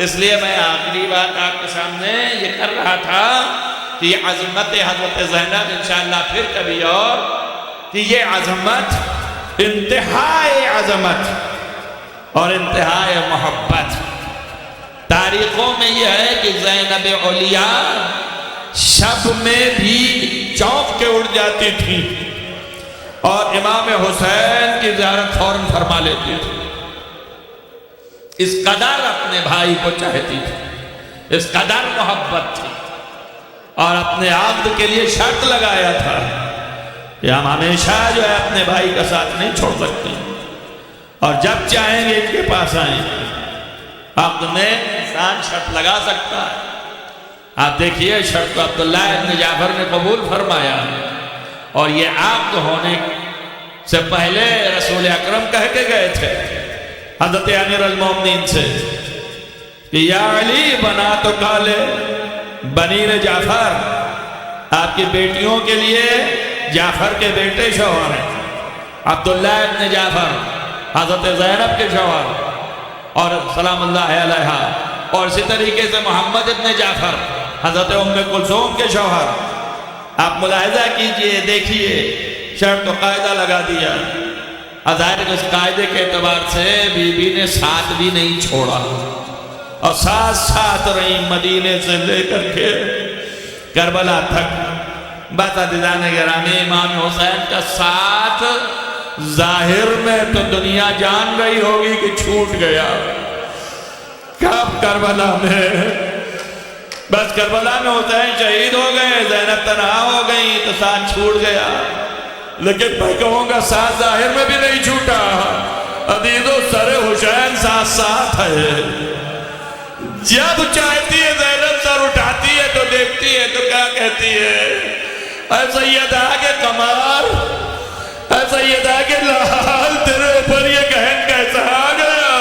اس لیے میں آخری بات آپ کے سامنے یہ کر رہا تھا کہ یہ عظمت حضرت زینب انشاءاللہ پھر کبھی، اور کہ یہ عظمت انتہائی عظمت اور انتہائی محبت. تاریخوں میں یہ ہے کہ زینب علیہ شب میں بھی چونک کے اڑ جاتی تھی اور امام حسین کی زیارت فوراً فرما لیتی تھی. اس قدر اپنے بھائی کو چاہتی تھی، اس قدر محبت تھی، اور اپنے عقد کے لیے شرط لگایا تھا کہ ہم ہمیشہ جو ہے اپنے بھائی کا ساتھ نہیں چھوڑ سکتے، اور جب چاہیں گے ان کے پاس آئیں. عقد میں انسان شرط لگا سکتا ہے. آپ دیکھیے شرط کو عبداللہ ابن جعفر نے قبول فرمایا، اور یہ عقد ہونے سے پہلے رسول اکرم کہہ کے گئے تھے حضرت امیر المومنین سے کہ یا علی بنات کالے بنیر جعفر، آپ کی بیٹیوں کے لیے جعفر کے بیٹے شوہر ہیں. عبداللہ ابن جعفر حضرت زینب کے شوہر اور سلام اللہ علیہ، اور اسی طریقے سے محمد ابن جعفر حضرت ام کلثوم کے شوہر. آپ ملاحظہ کیجئے، دیکھیے شرط و قاعدہ لگا دیا. ظاہر اس قاعدے کے اعتبار سے بی بی نے ساتھ بھی نہیں چھوڑا، اور ساتھ ساتھ رہی مدینے سے لے کر کے کربلا تک. بات عزیزان گرامی، امام حسین کا ساتھ ظاہر میں تو دنیا جان رہی ہوگی کہ چھوٹ گیا. کب؟ کربلا میں. بس کربلا میں حسین شہید ہو گئے، زینب تنہا ہو گئی تو ساتھ چھوٹ گیا. لیکن میں کہوں گا ساتھ ظاہر میں بھی نہیں چھوٹا. عزیزو سر حسین ساتھ ساتھ ہے. جب چاہتی ہے زینب سر اٹھاتی ہے تو دیکھتی ہے تو کیا کہتی ہے؟ اے سیدہ کے کمال، اے سیدہ کے لال، تیرے اوپر یہ کہن کیسا آ گیا؟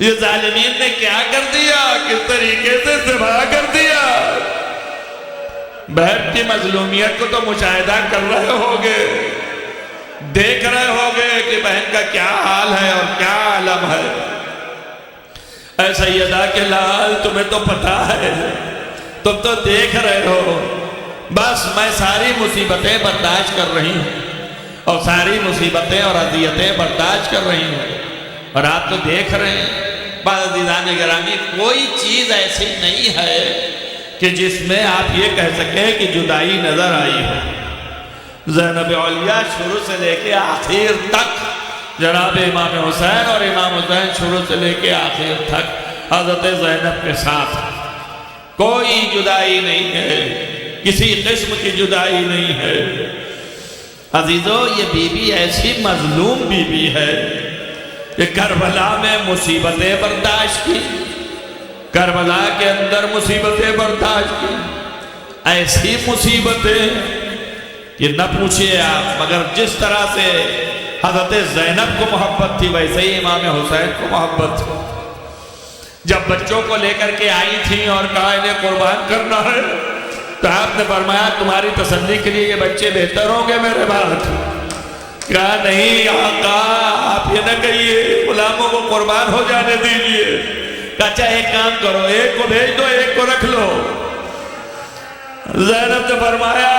یہ ظالمین نے کیا کر دیا؟ کس طریقے سے ذبح کر دیا؟ بہن کی مظلومیت کو تو مشاہدہ کر رہے ہوگے، دیکھ رہے ہوگے کہ بہن کا کیا حال ہے اور کیا عالم ہے. اے سیدہ کے لال، تمہیں تو پتا ہے، تم تو دیکھ رہے ہو. بس میں ساری مصیبتیں برداشت کر رہی ہوں، اور ساری مصیبتیں اور اذیتیں برداشت کر رہی ہوں، اور آپ تو دیکھ رہے ہیں. عزیزان گرامی، کوئی چیز ایسی نہیں ہے کہ جس میں آپ یہ کہہ سکیں کہ جدائی نظر آئی ہو. زینب اولیاء شروع سے لے کے آخر تک جناب امام حسین اور امام حسین شروع سے لے کے آخر تک حضرت زینب کے ساتھ کوئی جدائی نہیں ہے، کسی قسم کی جدائی نہیں ہے. عزیزو یہ بی بی ایسی مظلوم بی بی ہے کہ کربلا میں مصیبتیں برداشت کی، کربلا کے اندر مصیبتیں برداشت کی، ایسی مصیبتیں کہ نہ پوچھئے آپ. مگر جس طرح سے حضرت زینب کو محبت تھی ویسے ہی امام حسین کو محبت تھی. جب بچوں کو لے کر کے آئی تھیں اور کہا انہیں قربان کرنا ہے تو آپ نے فرمایا تمہاری تسلی کے لیے یہ بچے بہتر ہوں گے میرے بعد. کہا نہیں آقا آپ یہ نہ کہیے، غلاموں کو قربان ہو جانے دیجئے. کہا اچھا ایک کام کرو، ایک کو بھیج دو ایک کو رکھ لو. زینب نے فرمایا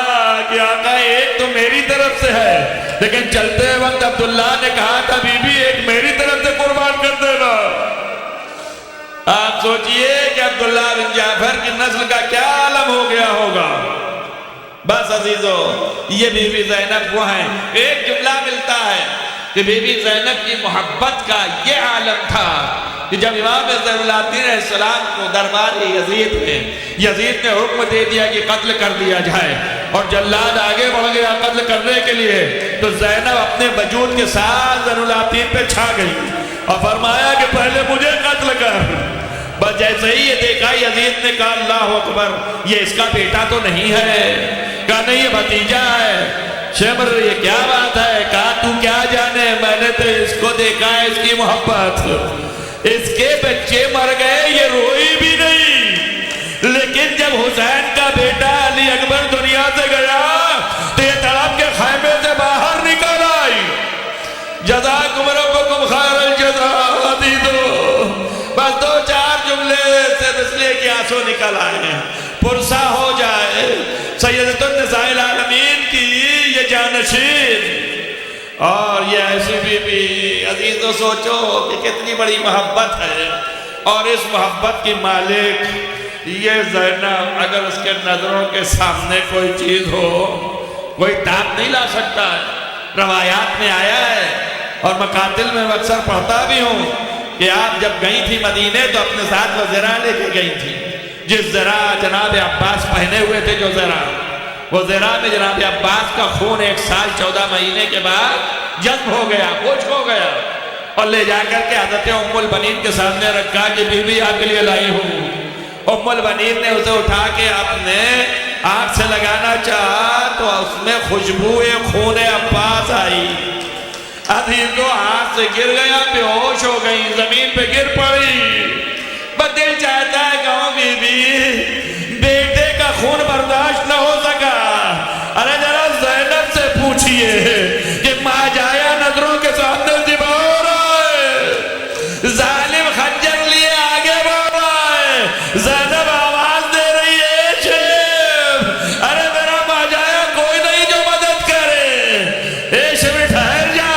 کہ آقا ایک تو میری طرف سے ہے، لیکن چلتے وقت عبداللہ نے کہا تھا بی بی ایک میری طرف سے قربان کر دینا. آپ سوچئے کہ عبداللہ بن جعفر کی نسل کا کیا عالم ہو گیا ہوگا. بس عزیزو یہ بی بی زینب وہ ہیں. ایک جملہ ملتا ہے کہ بی بی زینب کی محبت کا یہ عالم تھا کہ جب امام زین العابدین علیہ السلام کو دربار یزید نے حکم دے دیا کہ قتل کر دیا جائے اور جلاد آگے بڑھ گیا قتل کرنے کے لیے، تو زینب اپنے وجود کے ساتھ زین العابدین پہ چھا گئی اور فرمایا کہ پہلے مجھے قتل کر. بس جیسے ہی یہ دیکھا یزید نے کہا اللہ اکبر یہ اس کا بیٹا تو نہیں ہے. کہا نہیں یہ بھتیجا ہے. شمر یہ کیا بات ہے؟ کہا تو کیا جانے، میں نے تو اس کو دیکھا ہے، اس کی محبت، اس کے بچے مر گئے یہ روئی بھی نہیں، لیکن جب حسین کا بیٹا علی اکبر دنیا سے گیا تو یہ تڑپ کے خیمے سے باہر نکل آئی. جزاکم ربکم خیر الجزاء دی دو. بس دو چار جملے سے تسلیہ کے آنسو نکل آئے، پرسا ہو جائے سیدۃ النساء العالمین کی یہ جانشین. اور یہ ایسی بی بی عزیزو سوچو کہ کتنی بڑی محبت ہے، اور اس محبت کی مالک یہ زینب اگر اس کے نظروں کے سامنے کوئی چیز ہو کوئی دام نہیں لا سکتا ہے. روایات میں آیا ہے اور مقاتل میں اکثر پڑھتا بھی ہوں کہ آپ جب گئی تھی مدینے تو اپنے ساتھ وہ زرہ لے کے گئی تھی، جس زرہ جناب عباس پہنے ہوئے تھے، جو زرہ وہ زرہ میں جناب عباس کا خون 1 سال 14 مہینے کے بعد جذب ہو گیا، کچھ ہو گیا، اور لے جا کر کے حضرت ام البنین کے سامنے رکھا کہ بی بی آپ کے لیے لائی ہوں. ام البنین نے اسے اٹھا کے اپنے آنکھ سے لگانا چاہا تو اس میں خوشبو خون عباس آئی. عزیزو ہاتھ سے گر گیا، بے ہوش ہو گئی، زمین پہ گر پڑی. بس دل چاہتا ہے کہوں بی بی بیٹے کا خون برداشت نہ ہو سکا. ارے ذرا زینب سے پوچھئے کہ ماں جایا نظروں کے سامنے ذبح ہو رہا ہے، ظالم خنجر لیے آگے بڑھ رہا ہے، زینب آواز دے رہی ہے شیب. ارے میرا ماں جایا کوئی نہیں جو مدد کرے، اے شیب ٹھہر جا،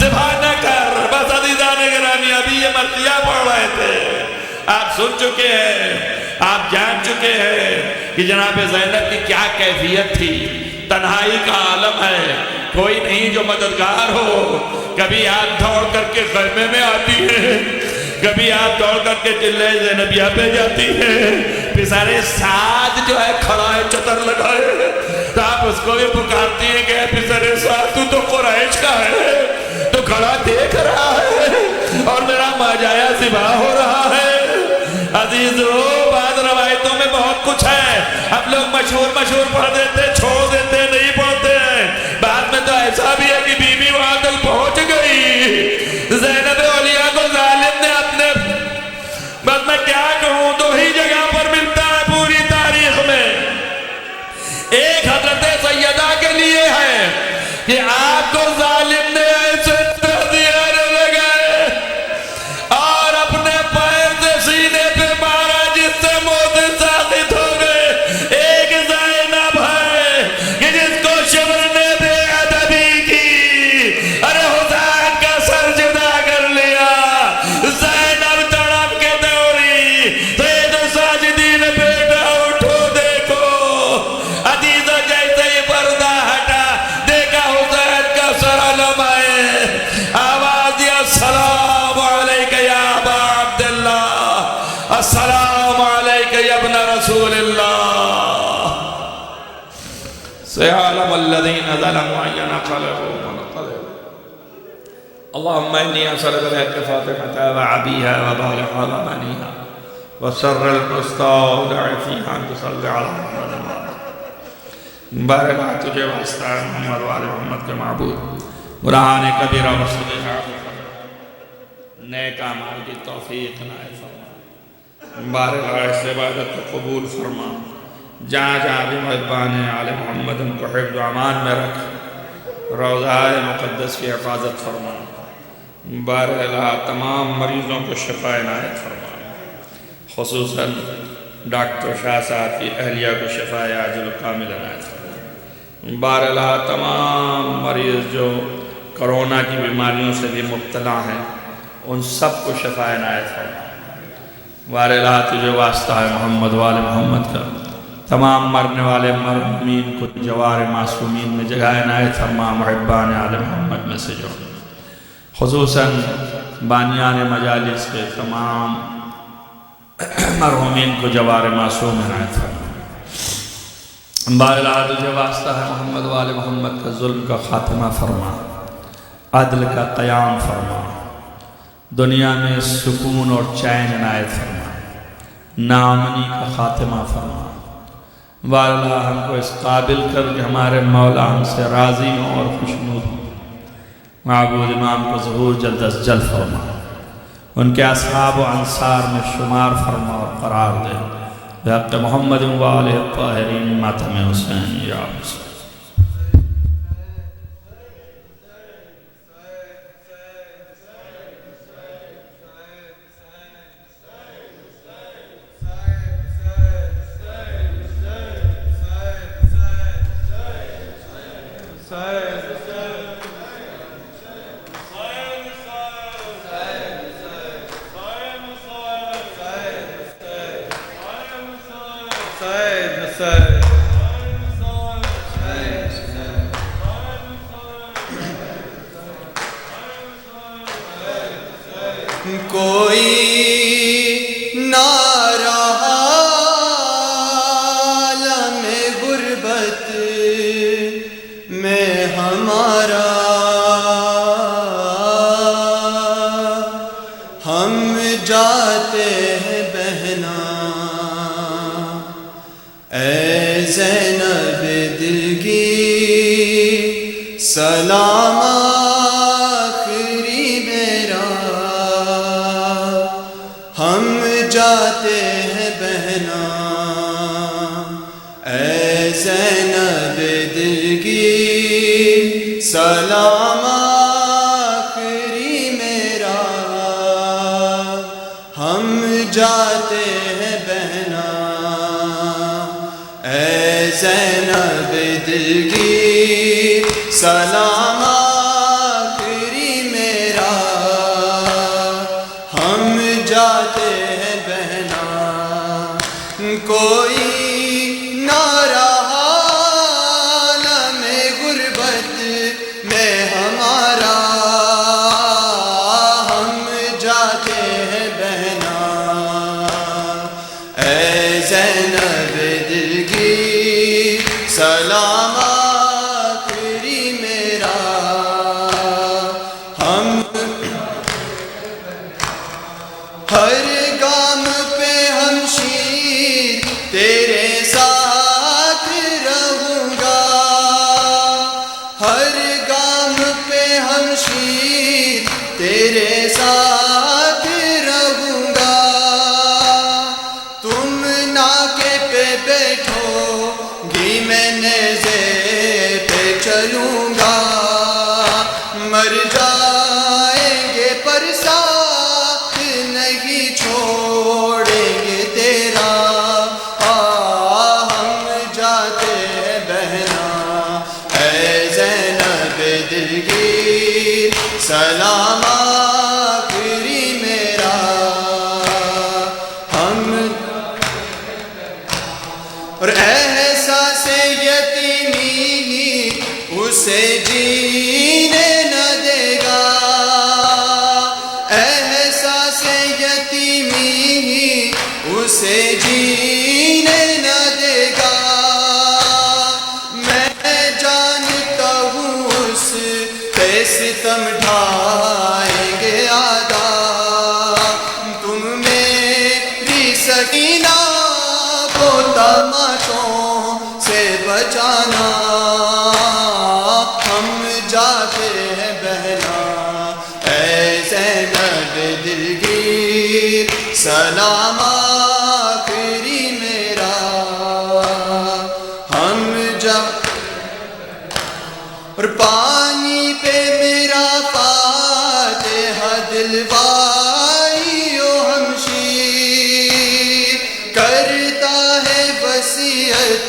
ذبح نہ کر. بس عزیزان گرامی ابھی یہ مرثیہ پڑھ رہے تھے، آپ سن چکے ہیں، آپ جان چکے ہیں کہ جناب زینب کی کیا کیفیت تھی. تنہائی کا عالم ہے، کوئی نہیں جو مددگار ہو. کبھی آپ دوڑ کر کے خیمے میں آتی ہے، کبھی آپ دوڑ کر کے قلعہ زینبیہ پہ جاتی ہے. پسارے ساتھ جو ہے کھڑا ہے چتر لگائے تو آپ اس کو بھی پکارتی ہیں کہ پسارے ساتھ تو قریش کا ہے، تو کھڑا دیکھ رہا ہے اور میرا ماجایا ذبح ہو رہا ہے. عزیزو بعض روایتوں میں بہت کچھ ہے، ہم لوگ مشہور پڑھ دیتے، چھوڑ دیتے، نہیں پڑھتے ہیں. بعد میں تو ایسا بھی ہے کہ بی بی وہاں تک پہنچ گئی. زینب اولیاء کو ظالم نے اپنے، بس میں کیا کہوں، دو ہی جگہ پر ملتا ہے پوری تاریخ میں. ایک حضرت سیدہ کے لیے ہے کہ آپ کو ظالم نے ایسے تہذیرے لگائے اور اپنے پیر سے سینے پہ مارا جس سے موت ثابت ہو گئے. ایک زینب ہے کہ سيعلم الذين ظلموا أي انقلب منقلب. اللهم إني أسألك بحق فاطمة وعبيها وبارها ومنيها وسر المستودع فيها أن تصلي على محمد مبارک تجھے واسطہ ہے محمد وآل محمد کے معبود گناہان کبیرہ و صغیرہ نیک اعمال کی توفیق عنایت فرما. مبارک اس عبادت کو قبول فرما. جہاں جہاں بھی محبان آل محمد ان کو حفظ و امان میں رکھ. روضہ مقدس کی حفاظت فرما. مبارک اللہ تمام مریضوں کو شفا عنایت فرما. خصوصاً ڈاکٹر شاہ صاحب کی اہلیہ کو شفا عاجل و کامل عنایت فرما. مبارک اللہ تمام مریض جو کرونا کی بیماریوں سے بھی مبتلا ہیں ان سب کو شفا عنایت فرما. مبارک اللہ تجھے واسطہ ہے محمد وآل محمد کا. تمام مرنے والے مرحومین کو جوار معصومین میں جگہ عنایت فرما. محبان آل محمد میں سے جو خصوصاً بانیان مجالس کے تمام مرحومین کو جوار معصوم عنایت فرما. بارلا تجھے واسطہ ہے محمد وآل محمد کا ظلم کا خاتمہ فرما. عدل کا قیام فرما. دنیا میں سکون اور چین عنایت فرما. نامنی کا خاتمہ فرما. بارلا ہم کو اس قابل کر کہ ہمارے مولا ہم سے راضی ہوں اور خوشنود ہوں. معبود امام کو ظہور جلد از جلد فرما. ان کے اصحاب و انصار میں شمار فرما اور قرار دے. بحق محمد و آلہ الطاہرین ماتم حسین یا حسین. کوئی نہ رہا عالم غربت میں ہمارا. ہم جاتے ہیں بہنا اے زینب دلگیر سلام آخری میرا. ہم جاتے ہیں بہنا اے زینب دلگیر سلام آخری میرا. ہم جاتے ہیں بہنا اے زینب دلگیر سلام آخری میرا. ہم جاتے ہیں بہنا کوئی نہ رہا عالم غربت میں ہمارا. ہم جاتے ہیں بہنا اے زینب دلگیر سلام آخری میرا. ہم ہر گام پہ ہم شیر تیرے ساتھ رہوں گا. ہر گام پہ ہم شیر تیرے ساتھ رہوں گا. تم ناکے پہ بیٹھو گی میں نیزے پہ چلوں گا. مر جائیں گے پر ساتھ نہیں چھوڑیں گے تیرا. ہم جاتے ہیں بہنا اے زینب دلگیر سلام آخری میرا. ہم اور احساس یتیمی اسے جینے نہ دے گا. احساس یتیمی اسے جینے نہ دے گا. میں اٹھائیں گے آدھا تم میری سکینہ کو تماشوں سے بچانا ہم جاتے ہیں بہنا اے زینب دلگیر سلام آخری میرا ہم جا اور پانی پہ میرا فاتحہ دلوائی و ہمشیر کرتا ہے وصیت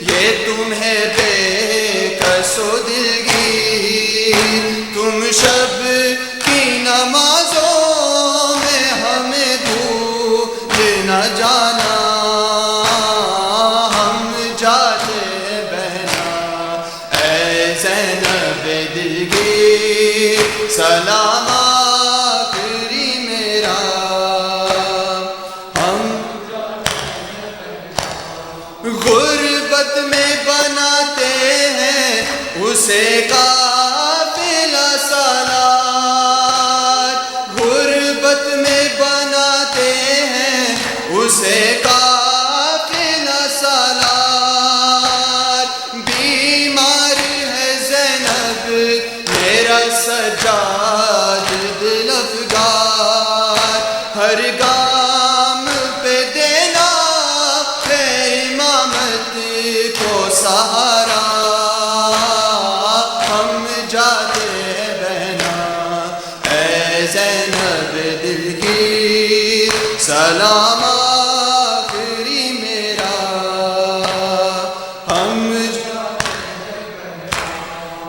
یہ تمہیں بے کس و دلگیر تم شب کی نمازوں میں ہمیں بھول نہ جانا ہم جاتے بہنا اے زینب دلگیر سلام آخری میرا ہم غربت میں بناتے ہیں اسے قافلہ سالار غربت میں بناتے ہیں اسے قافلہ سالار بیمار ہے زینب میرا سجاد دل افگار ہر گام پہ دینا ہے امامت کو سہارا ہم جاتے بہنا اے زینب دلگیر سلام آخری میرا ہم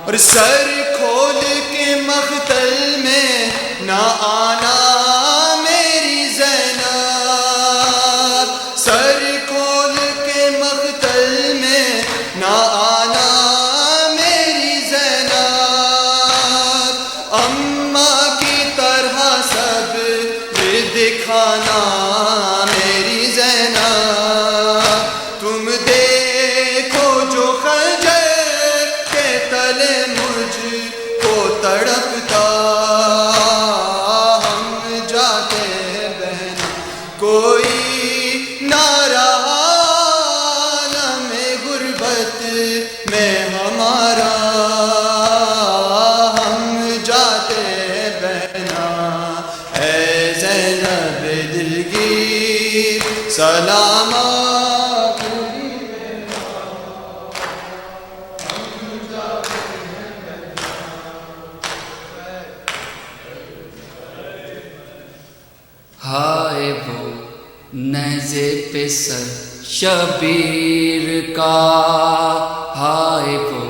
اور سر کھول کے مقتل میں نہ آنا میری زینب سر کھول کے مقتل میں نہ آنا میری زینب اماں کی طرح سب دکھانا میری زینب تم دیکھو جو خنجر کے تلے مجھ کو تڑپتا ہم جاتے بہن کوئی نہ رہا عالم غربت میں ہمارا ہم جاتے بہنا اے زینب دلگیر سلام آخری ہائے وہ نیزے پہ سر شبیر کا ہائے وہ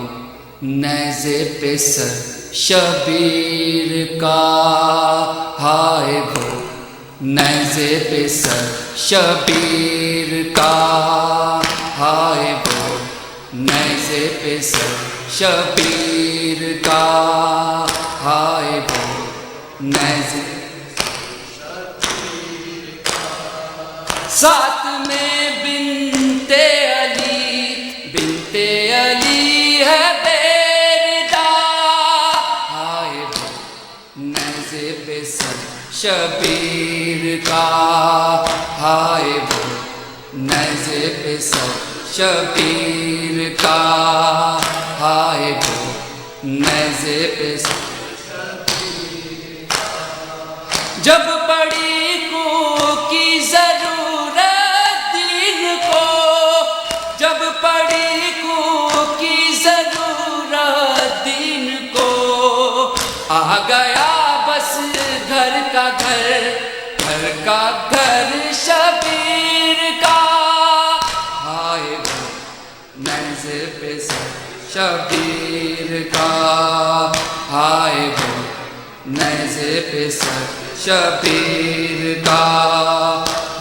نیزے پہ سر شبیر کا ہائے وہ نیزے پہ سر شبیر کا ہائے وہ نیزے پہ سر شبیر کا ہائے وہ نیزے ساتھ میں بنتے علی ہے بیردہ ہائے وہ نیزے پہ سر شبیر کا ہائے وہ نیزے پہ سر شبیر کا ہائے وہ نیزے پہ سر جب پڑی کو کی ضرورت دین کو جب پڑی کو کی ضرورت دین کو آ گیا بس گھر کا گھر شبیر کا ہائے وہ نیزے پہ سر شبیر کا ہائے وہ نیزے پہ سر شبیر کا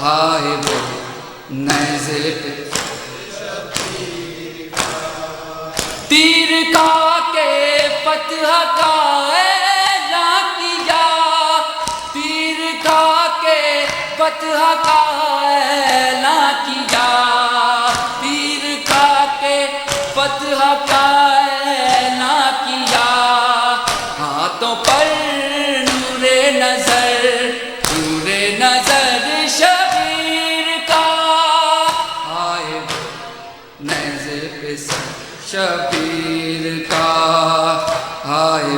ہائے وہ نیزے پہ تیر کا کے فتح کا اعلان کیا تیر کا کے فتح کا اعلان کیا تیر کا کے فتح کا اعلان کیا ہاتھوں پر شبیر کا ہائے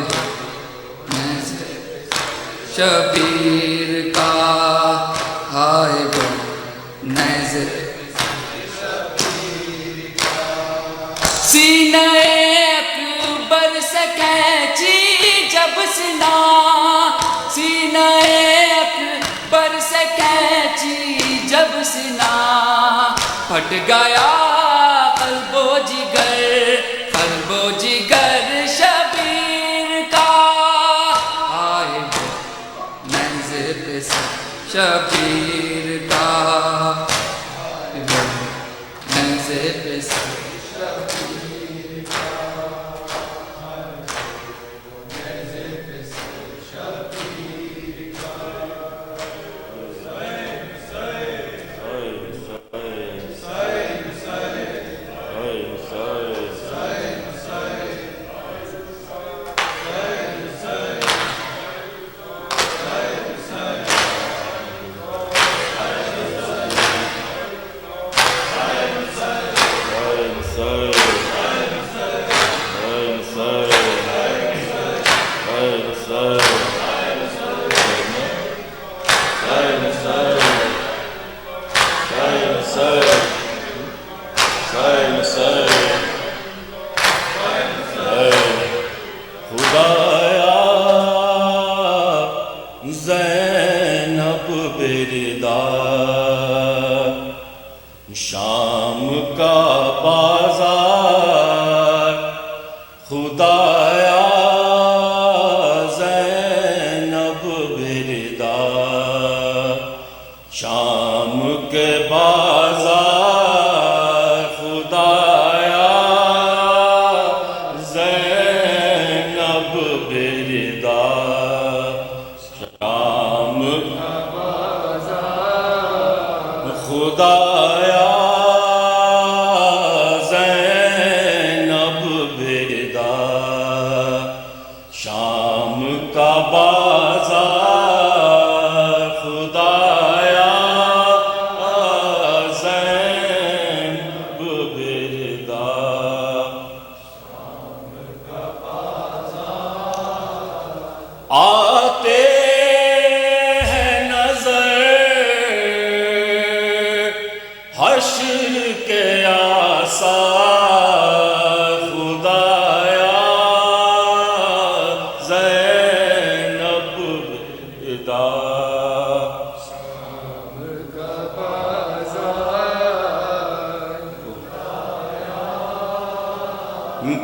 شبیر کا ہائے نیزر سینہ اکبر سے کھینچی جب سنا سینہ اکبر سے کھینچی جب سنا پھٹ گیا قلب و جگر شبیر کا آئے منظر پہ شبیر کا منظر پہ زینب بردا شام کا بازار خدایا زینب بردا شام کے بازار خدایا زینب بردا خدایا زینب بردا شام کا بازار خدایا زینب بردا آتے حشر کے آثار خدایا زینب بردا شام کا بازار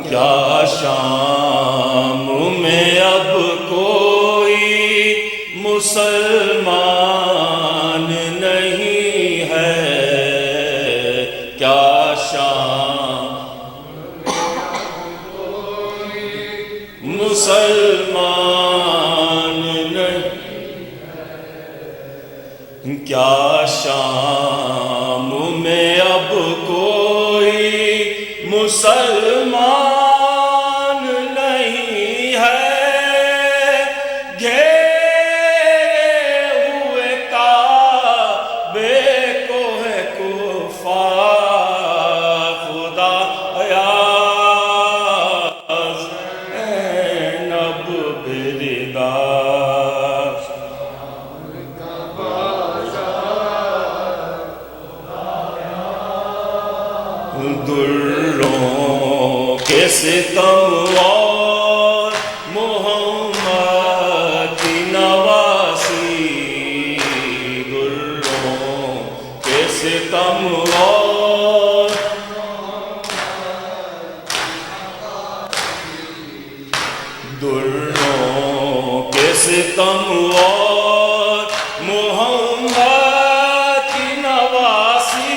کیا شام میں اب کوئی مسلمان نہیں ہے کیا شام مسلمان نہیں کیا شام میں اب کوئی مسلمان نہیں ہے گھیرے ہوئے کعبے کو ہے کفار خدایا زینب بردا دروں کے ستم اور محمد کی نواسی دروں کے ستم اور دروں کے ستم اور محمد کی نواسی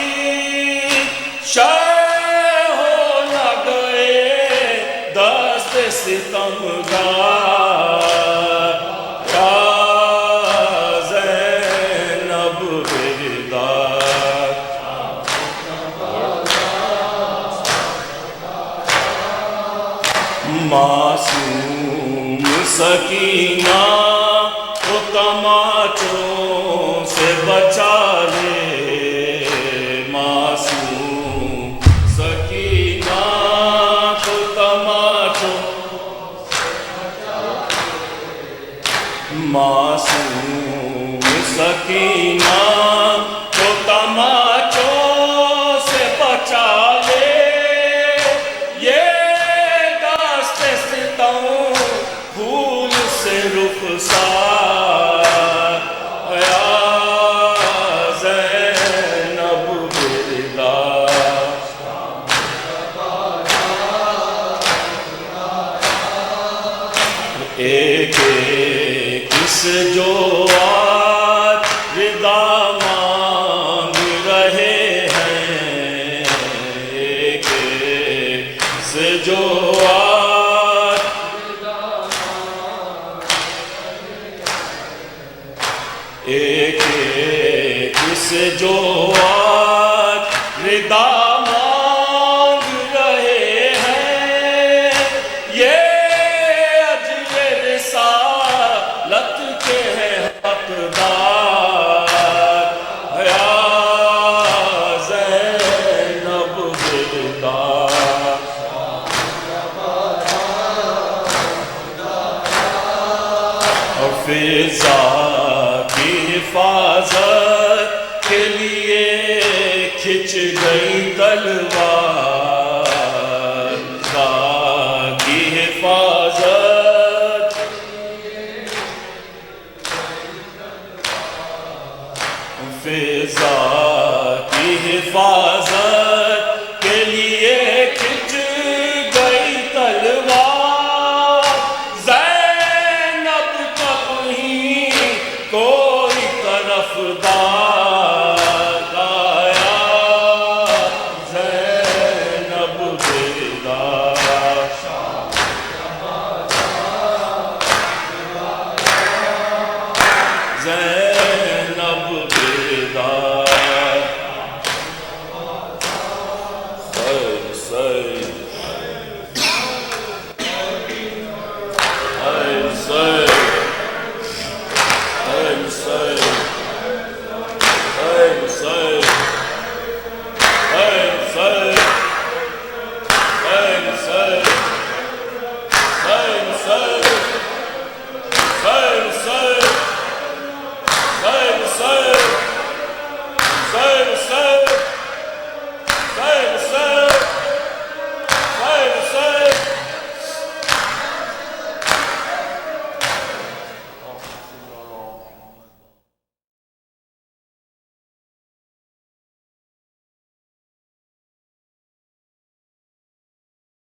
ستمگار کیا زینب بردا معصوم سکینہ کو تماچوں سے بچا لے معصوم سکینہ معصوم سکینہ کو تماچوں سے بچا لے، یہ دست ستم پھول سے رخسار یا زینب بردا، ایک ایک کس جو آج رضا مانگ رہے ہیں، ایک ایک کس جو آج ایک ایک کس جو آج رضا مانگ رہے ہیں، یہ رسالت کے ہیں حقدار یا زینب بردا، اور فضا کی حفاظت کے لیے کھچ گئی تلوار، فضا کی حفاظت فضا کی حفاظت کے لیے کھچ گئی تلوار، زینب کا کہیں کوئی طرفدار آیا، زینب بیدار، زینب